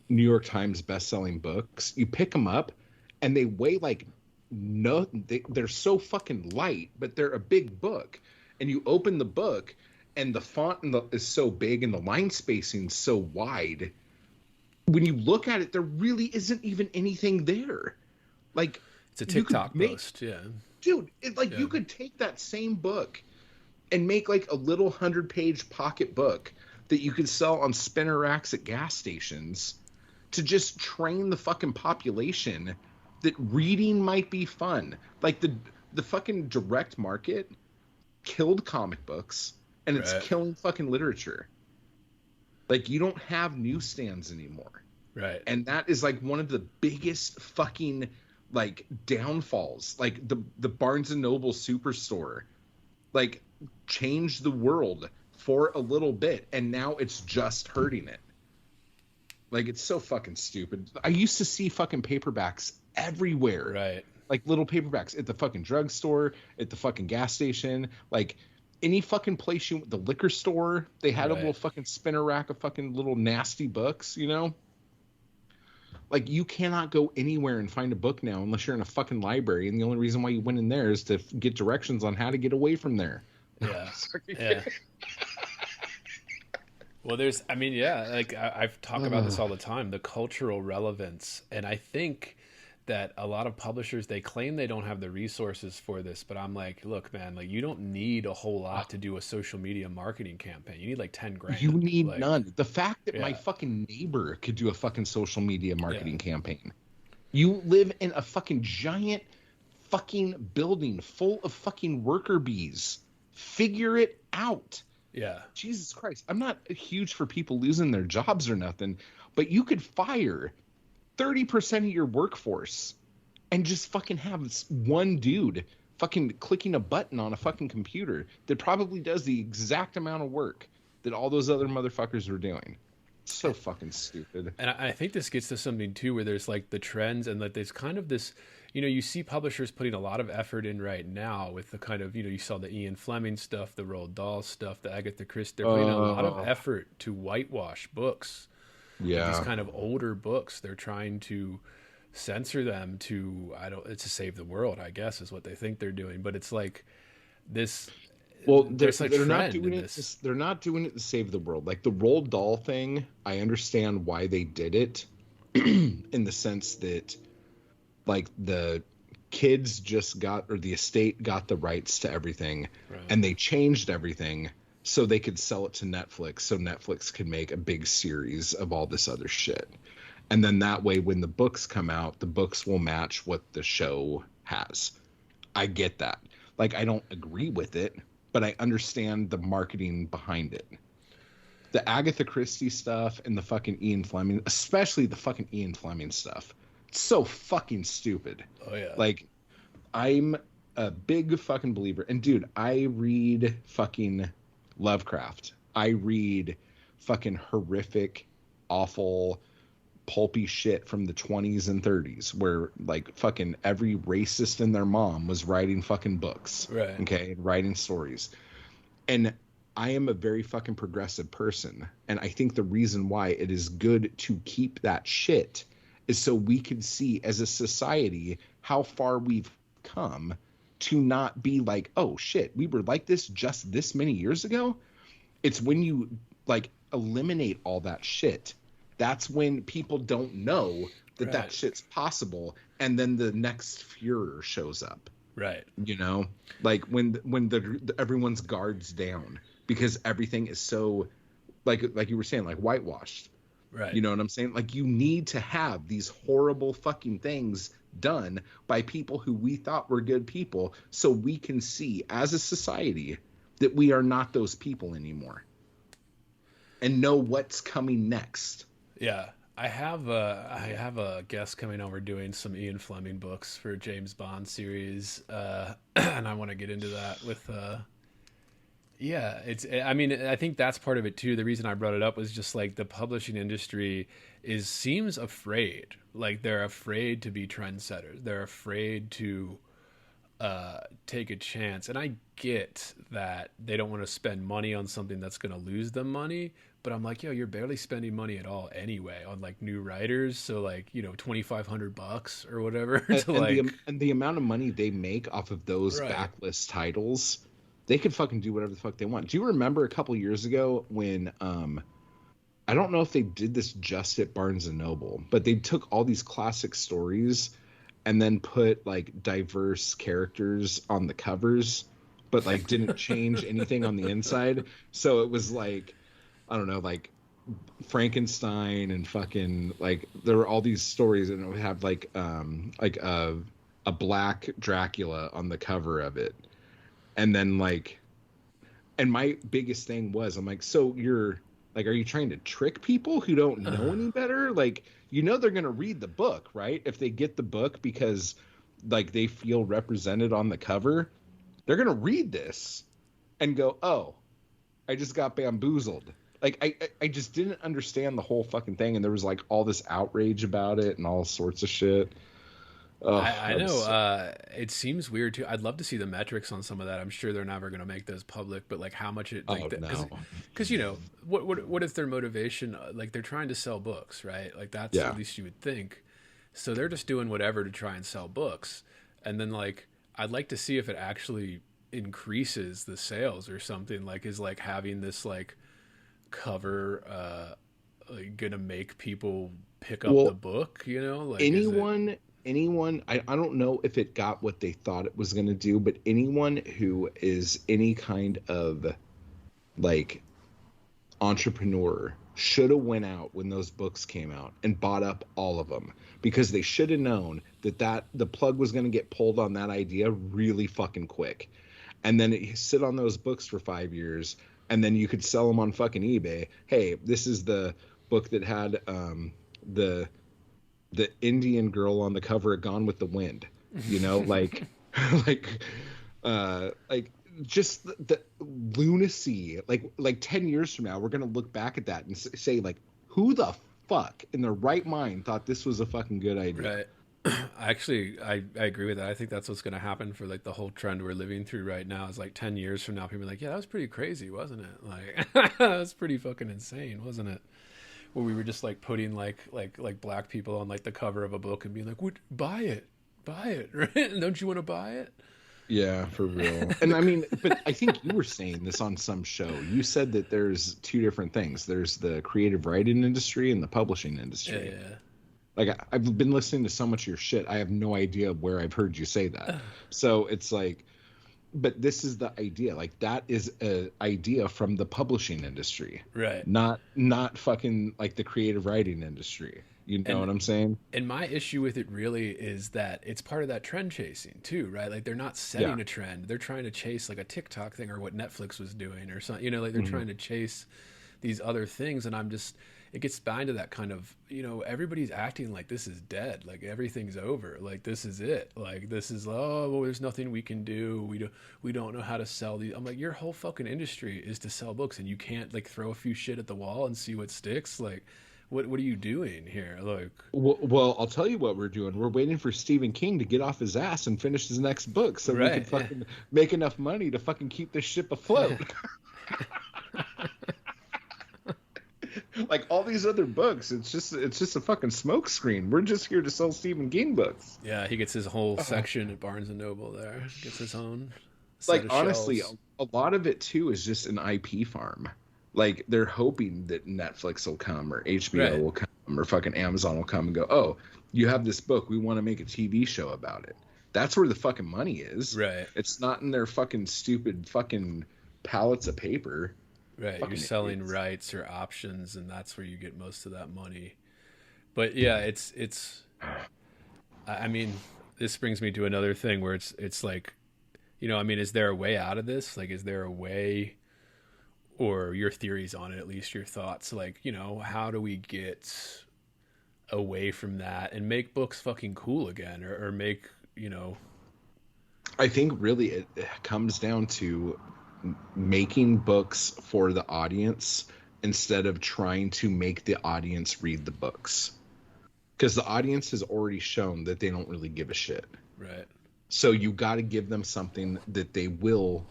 New York Times best-selling books, you pick them up and they weigh like they're so fucking light, but they're a big book. And you open the book and the font is so big and the line spacing so wide. When you look at it, there really isn't even anything there. Like, it's a TikTok post, yeah. Dude, you could take that same book and make like a little 100-page pocket book that you could sell on spinner racks at gas stations to just train the fucking population that reading might be fun. Like the fucking direct market killed comic books and it's killing fucking literature. Like you don't have newsstands anymore. Right. And that is like one of the biggest fucking like downfalls. Like the Barnes and Noble Superstore like changed the world for a little bit and now it's just hurting it. Like it's so fucking stupid. I used to see fucking paperbacks everywhere. Right. Like little paperbacks at the fucking drugstore, at the fucking gas station, like any fucking place the liquor store, they had a little fucking spinner rack of fucking little nasty books, you know? Like you cannot go anywhere and find a book now unless you're in a fucking library, and the only reason why you went in there is to get directions on how to get away from there. Yeah. Yeah. Well, like I've talked about this all the time, the cultural relevance. And I think that a lot of publishers, they claim they don't have the resources for this, but I'm like, look, man, like you don't need a whole lot to do a social media marketing campaign. You need like 10 grand. You need none. The fact that my fucking neighbor could do a fucking social media marketing campaign. You live in a fucking giant fucking building full of fucking worker bees. Figure it out. Yeah. Jesus Christ. I'm not huge for people losing their jobs or nothing, but you could fire 30% of your workforce and just fucking have one dude fucking clicking a button on a fucking computer that probably does the exact amount of work that all those other motherfuckers are doing. It's so fucking stupid. And I think this gets to something too, where there's like the trends and like there's kind of this, you see publishers putting a lot of effort in right now with the kind of, you saw the Ian Fleming stuff, the Roald Dahl stuff, the Agatha Christie. They're putting a lot of effort to whitewash books. Yeah. These kind of older books. They're trying to censor them it's to save the world, I guess, is what they think they're doing. But it's like this. Well, they're not doing it. They're not doing it to save the world. Like the Roald Dahl thing, I understand why they did it, in the sense that, like the kids the estate got the rights to everything, and they changed everything so they could sell it to Netflix, so Netflix could make a big series of all this other shit. And then that way, when the books come out, the books will match what the show has. I get that. Like, I don't agree with it, but I understand the marketing behind it. The Agatha Christie stuff and the fucking Ian Fleming, especially the fucking Ian Fleming stuff, it's so fucking stupid. Oh, yeah. Like, I'm a big fucking believer. And, dude, I read fucking Lovecraft. I read fucking horrific, awful, pulpy shit from the 20s and 30s where like fucking every racist and their mom was writing fucking books. Right. Okay. And writing stories. And I am a very fucking progressive person. And I think the reason why it is good to keep that shit is so we can see as a society how far we've come to not be like, oh shit, we were like this just this many years ago. It's when you like eliminate all that shit. That's when people don't know that that shit's possible. And then the next Fuhrer shows up. Right. You know, like when everyone's guards down because everything is so like you were saying, like whitewashed. Right. You know what I'm saying? Like you need to have these horrible fucking things done by people who we thought were good people so we can see as a society that we are not those people anymore and know what's coming next. Yeah. I have a guest coming over doing some Ian Fleming books for James Bond series, and I want to get into that with. Yeah, it's. I mean, I think that's part of it too. The reason I brought it up was just like the publishing industry seems afraid. Like they're afraid to be trendsetters. They're afraid to take a chance. And I get that they don't want to spend money on something that's going to lose them money. But I'm like, yo, you're barely spending money at all anyway on like new writers. So like, $2,500 or whatever. And the amount of money they make off of those Right. backlist titles, they could fucking do whatever the fuck they want. Do you remember a couple years ago when I don't know if they did this just at Barnes and Noble, but they took all these classic stories and then put like diverse characters on the covers, but like didn't change anything on the inside. So it was like, I don't know, like Frankenstein and fucking like there were all these stories and it would have like a black Dracula on the cover of it. And then like, and my biggest thing was, I'm like, so you're like, are you trying to trick people who don't know any better? Like, they're going to read the book, right? If they get the book because like they feel represented on the cover, they're going to read this and go, oh, I just got bamboozled. Like, I just didn't understand the whole fucking thing. And there was like all this outrage about it and all sorts of shit. Oh, I know. It seems weird too. I'd love to see the metrics on some of that. I'm sure they're never going to make those public, but like how much it like because what is their motivation? Like they're trying to sell books, right? Like that's at least you would think. So they're just doing whatever to try and sell books, and then like I'd like to see if it actually increases the sales or something. Like is like having this like cover like gonna make people pick up the book? Like anyone, I don't know if it got what they thought it was going to do, but anyone who is any kind of like entrepreneur should have went out when those books came out and bought up all of them, because they should have known that the plug was going to get pulled on that idea really fucking quick. And then it sit on those books for 5 years and then you could sell them on fucking eBay. Hey, this is the book that had the Indian girl on the cover of Gone with the Wind, like just the lunacy. Like 10 years from now, we're going to look back at that and say like, who the fuck in their right mind thought this was a fucking good idea? Right. Actually, I agree with that. I think that's what's going to happen for like the whole trend we're living through right now is like 10 years from now, people are like, yeah, that was pretty crazy, wasn't it? Like, that was pretty fucking insane, wasn't it? Where we were just like putting like black people on like the cover of a book and being like, "What? Buy it, right? Don't you want to buy it?" Yeah, for real. And I mean, but I think you were saying this on some show. You said that there's two different things. There's the creative writing industry and the publishing industry. Yeah. Like I've been listening to so much of your shit. I have no idea where I've heard you say that. So it's like, but this is the idea. Like that is an idea from the publishing industry, right? Not fucking like the creative writing industry. You know what I'm saying? And my issue with it really is that it's part of that trend chasing too, right? Like they're not setting a trend; they're trying to chase like a TikTok thing or what Netflix was doing or something. Like they're trying to chase these other things, and it gets back to that kind of, everybody's acting like this is dead, like everything's over, like this is it, like this is, oh, well, there's nothing we can do, we don't know how to sell these. I'm like, your whole fucking industry is to sell books, and you can't like throw a few shit at the wall and see what sticks. Like what are you doing here? Like, well, I'll tell you what we're doing. We're waiting for Stephen King to get off his ass and finish his next book so we can fucking make enough money to fucking keep this ship afloat. Like all these other books, it's just a fucking smoke screen. We're just here to sell Stephen King books. Yeah, he gets his whole section at Barnes and Noble there. Gets his own set like of honestly, shelves. a lot of it too is just an IP farm. Like they're hoping that Netflix will come or HBO will come or fucking Amazon will come and go, oh, you have this book, we want to make a TV show about it. That's where the fucking money is. Right. It's not in their fucking stupid fucking pallets of paper. Right, Fucking you're selling idiots. rights or options, and that's where you get most of that money. But yeah, it's. I mean, this brings me to another thing where it's like, I mean, is there a way out of this? Like, is there a way, or your theories on it, at least your thoughts? Like, how do we get away from that and make books fucking cool again, or make, I think really it comes down to making books for the audience instead of trying to make the audience read the books. Because the audience has already shown that they don't really give a shit. Right. So you got to give them something that they will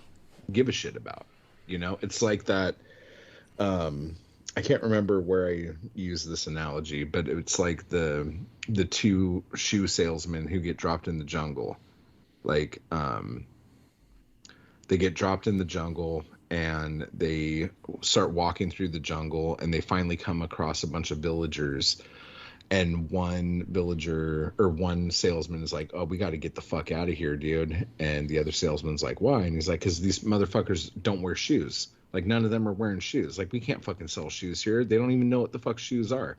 give a shit about. It's like that. I can't remember where I used this analogy, but it's like the two shoe salesmen who get dropped in the jungle. Like, they get dropped in the jungle and they start walking through the jungle, and they finally come across a bunch of villagers. And one salesman is like, "Oh, we got to get the fuck out of here, dude." And the other salesman's like, "Why?" And he's like, "Because these motherfuckers don't wear shoes. Like, none of them are wearing shoes. Like, we can't fucking sell shoes here. They don't even know what the fuck shoes are."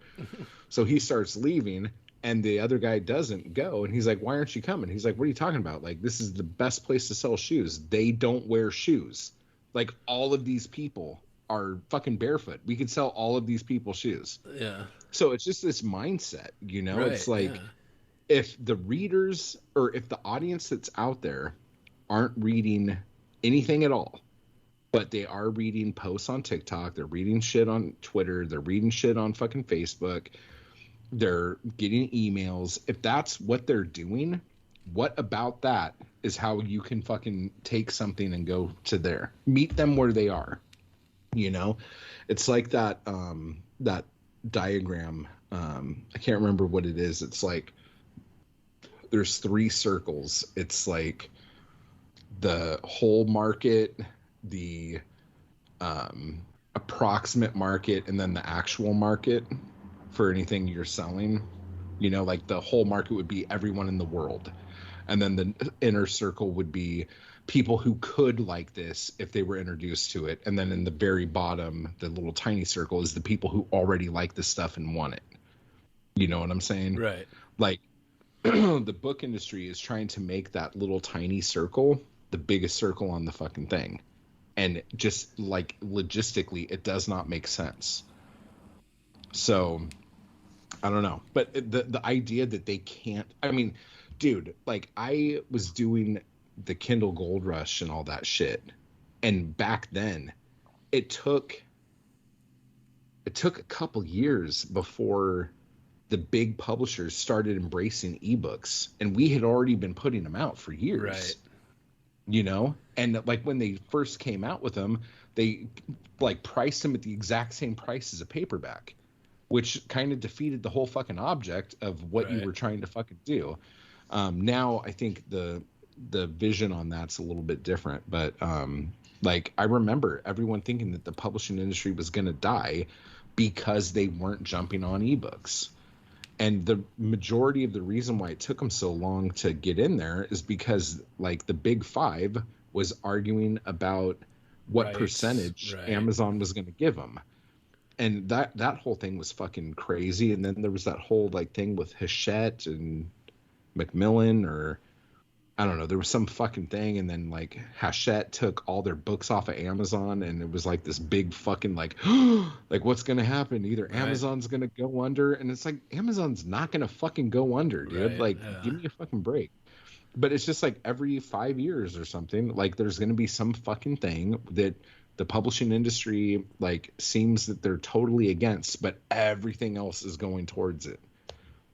So he starts leaving, and the other guy doesn't go. And he's like, "Why aren't you coming?" He's like, "What are you talking about? Like, this is the best place to sell shoes. They don't wear shoes. Like, all of these people are fucking barefoot. We could sell all of these people shoes." Yeah. So it's just this mindset, Right, it's like, if the readers or if the audience that's out there aren't reading anything at all, but they are reading posts on TikTok, they're reading shit on Twitter, they're reading shit on fucking Facebook, they're getting emails. If that's what they're doing, what about that is how you can fucking take something and go to there, meet them where they are. It's like that, that diagram. I can't remember what it is. It's like there's 3 circles. It's like the whole market, the approximate market, and then the actual market for anything you're selling. Like the whole market would be everyone in the world, and then the inner circle would be people who could like this if they were introduced to it. And then in the very bottom, the little tiny circle, is the people who already like this stuff and want it. You know what I'm saying? Right. Like, the book industry is trying to make that little tiny circle the biggest circle on the fucking thing. And just like logistically, it does not make sense. So I don't know. But the idea that they can't, I mean, dude, like I was doing the Kindle Gold Rush and all that shit, and back then it took a couple years before the big publishers started embracing ebooks, and we had already been putting them out for years. Right. And like when they first came out with them, they like priced them at the exact same price as a paperback, which kind of defeated the whole fucking object of what you were trying to fucking do. Now I think the vision on that's a little bit different, but like I remember everyone thinking that the publishing industry was going to die because they weren't jumping on ebooks. And the majority of the reason why it took them so long to get in there is because like the big five was arguing about what percentage Amazon was going to give them. And that whole thing was fucking crazy. And then there was that whole like thing with Hachette and Macmillan, or I don't know, there was some fucking thing. And then like Hachette took all their books off of Amazon, and it was like this big fucking like, like what's going to happen? Either Amazon's going to go under, and it's like, Amazon's not going to fucking go under, dude. Like, give me a fucking break. But it's just like every 5 years or something, like there's going to be some fucking thing that the publishing industry like seems that they're totally against, but everything else is going towards it.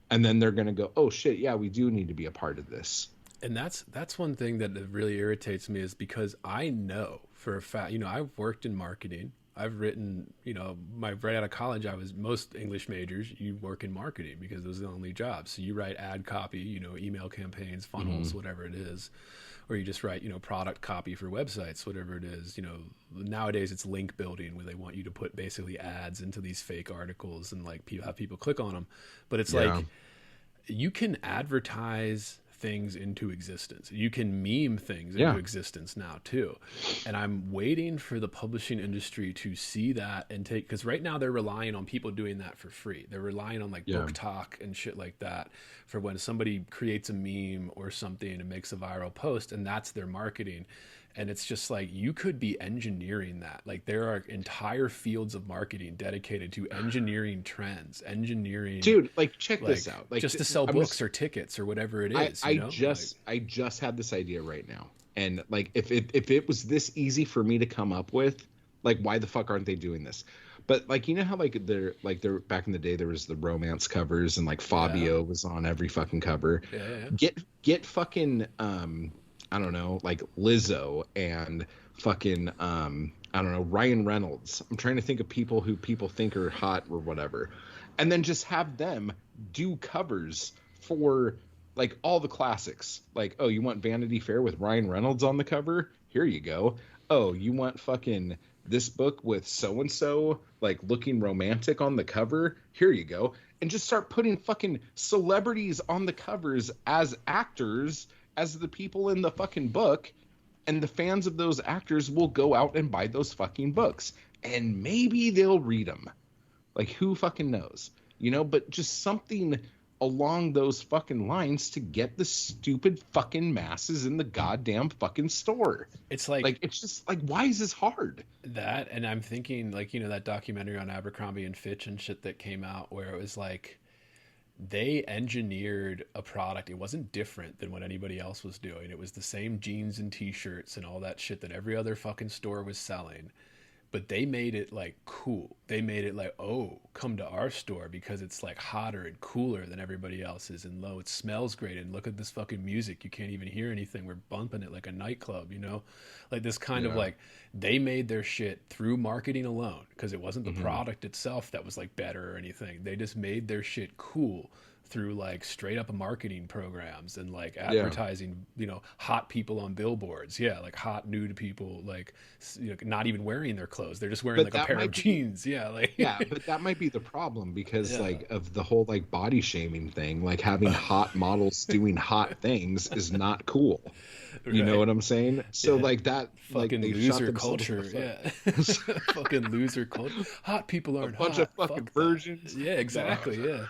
And then they're going to go, oh shit, yeah, we do need to be a part of this. And that's one thing that really irritates me, is because I know for a fact, I've worked in marketing. I've written, right out of college, most English majors, you work in marketing because those are the only jobs. So you write ad copy, email campaigns, funnels, whatever it is, or you just write, product copy for websites, whatever it is. Nowadays it's link building, where they want you to put basically ads into these fake articles and like have people click on them. But it's like, you can advertise things into existence. You can meme things into existence now too. And I'm waiting for the publishing industry to see that and take, because right now they're relying on people doing that for free. They're relying on like Book Talk and shit like that for when somebody creates a meme or something and makes a viral post, and that's their marketing. And it's just like, you could be engineering that. Like, there are entire fields of marketing dedicated to engineering trends, engineering, dude, like, check like, this out. Like, just to sell books or tickets or whatever it is. I just had this idea right now. And like, if it was this easy for me to come up with, like, why the fuck aren't they doing this? But like, you know how like they're back in the day there was the romance covers and like Fabio was on every fucking cover. Yeah. Get fucking I don't know, like Lizzo and fucking I don't know, Ryan Reynolds. I'm trying to think of people who people think are hot or whatever. And then just have them do covers for like all the classics. Like, oh, you want Vanity Fair with Ryan Reynolds on the cover? Here you go. Oh, you want fucking this book with so-and-so like looking romantic on the cover? Here you go. And just start putting fucking celebrities on the covers as actors, as the people in the fucking book, and the fans of those actors will go out and buy those fucking books, and maybe they'll read them. Like, who fucking knows, you know? But just something along those fucking lines to get the stupid fucking masses in the goddamn fucking store. It's like it's just like, why is this hard? That, and I'm thinking, like, you know, that documentary on Abercrombie and Fitch and shit that came out where it was like, they engineered a product. It wasn't different than what anybody else was doing. It was the same jeans and t-shirts and all that shit that every other fucking store was selling. But they made it like cool. They made it like, oh, come to our store because it's like hotter and cooler than everybody else's, and low, it smells great, and look at this fucking music. You can't even hear anything. We're bumping it like a nightclub, you know? Like this kind of like, they made their shit through marketing alone, because it wasn't the product itself that was like better or anything. They just made their shit cool through like straight up marketing programs and like advertising, you know, hot people on billboards. Yeah. Like hot nude people, like, you know, not even wearing their clothes. They're just wearing like a pair of jeans. Yeah. Like, yeah. But that might be the problem because like of the whole like body shaming thing, like having hot models doing hot things is not cool. You know what I'm saying? So like that fucking like, loser culture. Yeah. Fucking loser culture. Hot people aren't hot. A bunch of fucking virgins. Yeah, exactly. Yeah.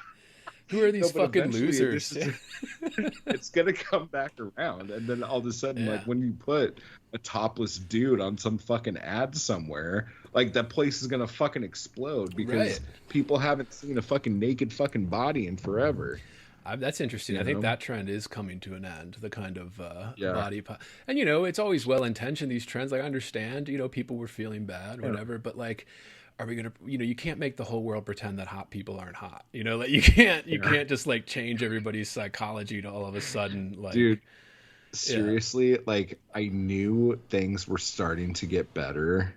Who are these fucking losers? It's gonna come back around, and then all of a sudden, like when you put a topless dude on some fucking ad somewhere, like that place is gonna fucking explode because people haven't seen a fucking naked fucking body in forever. That's interesting. I think that trend is coming to an end. The kind of body, and you know, it's always well intentioned. These trends, like I understand, you know, people were feeling bad, or whatever, but like, are we gonna, you know, you can't make the whole world pretend that hot people aren't hot. You know, like you can't just like change everybody's psychology to all of a sudden, like, dude. Seriously, like I knew things were starting to get better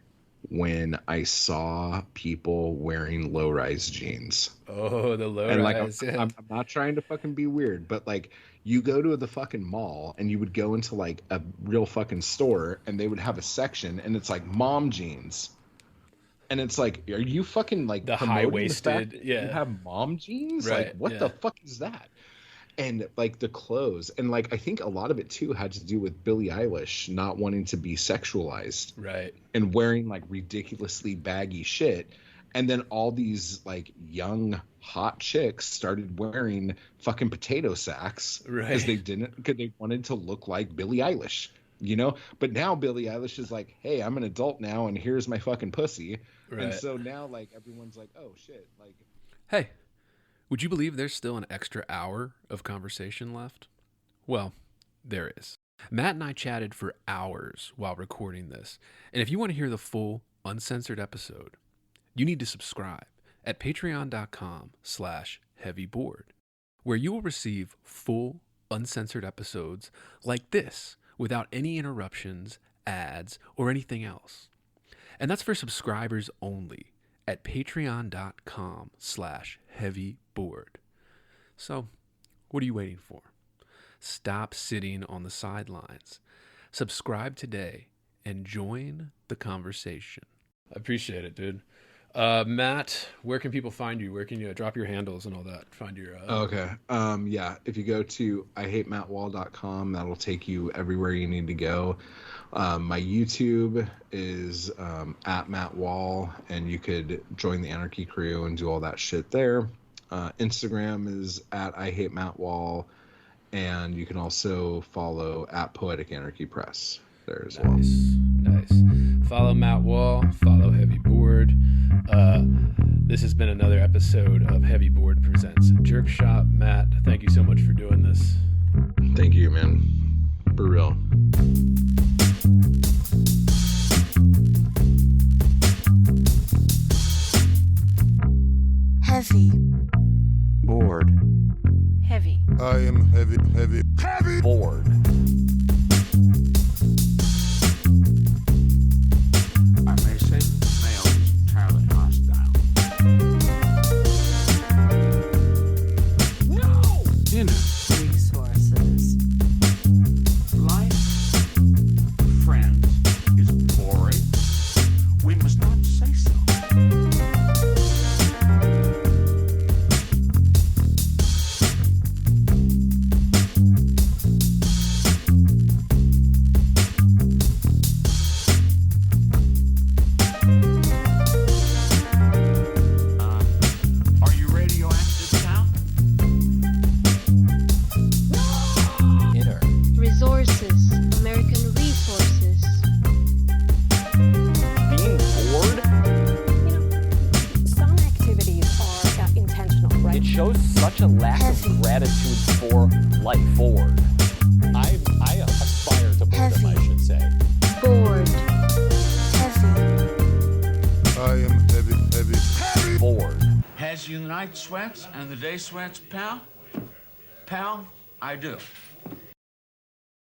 when I saw people wearing low-rise jeans. Oh, the low-rise. And like, I'm not trying to fucking be weird, but like you go to the fucking mall and you would go into like a real fucking store and they would have a section and it's like mom jeans. And it's like, are you fucking like the high-waisted? You have mom jeans? Right, like, what the fuck is that? And like the clothes, and like I think a lot of it too had to do with Billie Eilish not wanting to be sexualized, right? And wearing like ridiculously baggy shit. And then all these like young hot chicks started wearing fucking potato sacks because they wanted to look like Billie Eilish, you know. But now Billie Eilish is like, hey, I'm an adult now, and here's my fucking pussy. Right. And so now like everyone's like, oh shit, like, hey. Would you believe there's still an extra hour of conversation left? Well, there is. Matt and I chatted for hours while recording this. And if you want to hear the full, uncensored episode, you need to subscribe at patreon.com/heavybored, where you will receive full, uncensored episodes like this without any interruptions, ads, or anything else. And that's for subscribers only at patreon.com/heavybored. So, what are you waiting for? Stop sitting on the sidelines. Subscribe today and join the conversation. I appreciate it, dude. Matt, where can people find you? Where can you drop your handles and all that? Find your... Okay. Yeah, if you go to ihatemattwall.com, that'll take you everywhere you need to go. My YouTube is at Matt Wall, and you could join the Anarchy crew and do all that shit there. Instagram is at ihatemattwall, and you can also follow at Poetic Anarchy Press. there as well. Nice. Follow Matt Wall. Follow Heavy Board. This has been another episode of Heavy Board Presents JerkShop. Matt, thank you so much for doing this. Thank you, man. For real. Heavy. Bored. Heavy. I am heavy Bored. I may say mail is entirely hostile. No! Dinner. Resources. Life, friends, is boring. We must not say so. Are you radioactive now? Inner. Resources, American resources. Being bored, Some activities are intentional, right? it shows such a lack Heavy. of gratitude for life. Bored. I aspire to boredom, Heavy. I should say. Bored. Heavy. I am heavy Bored. Has you the night sweats and the day sweats, pal? Pal, I do.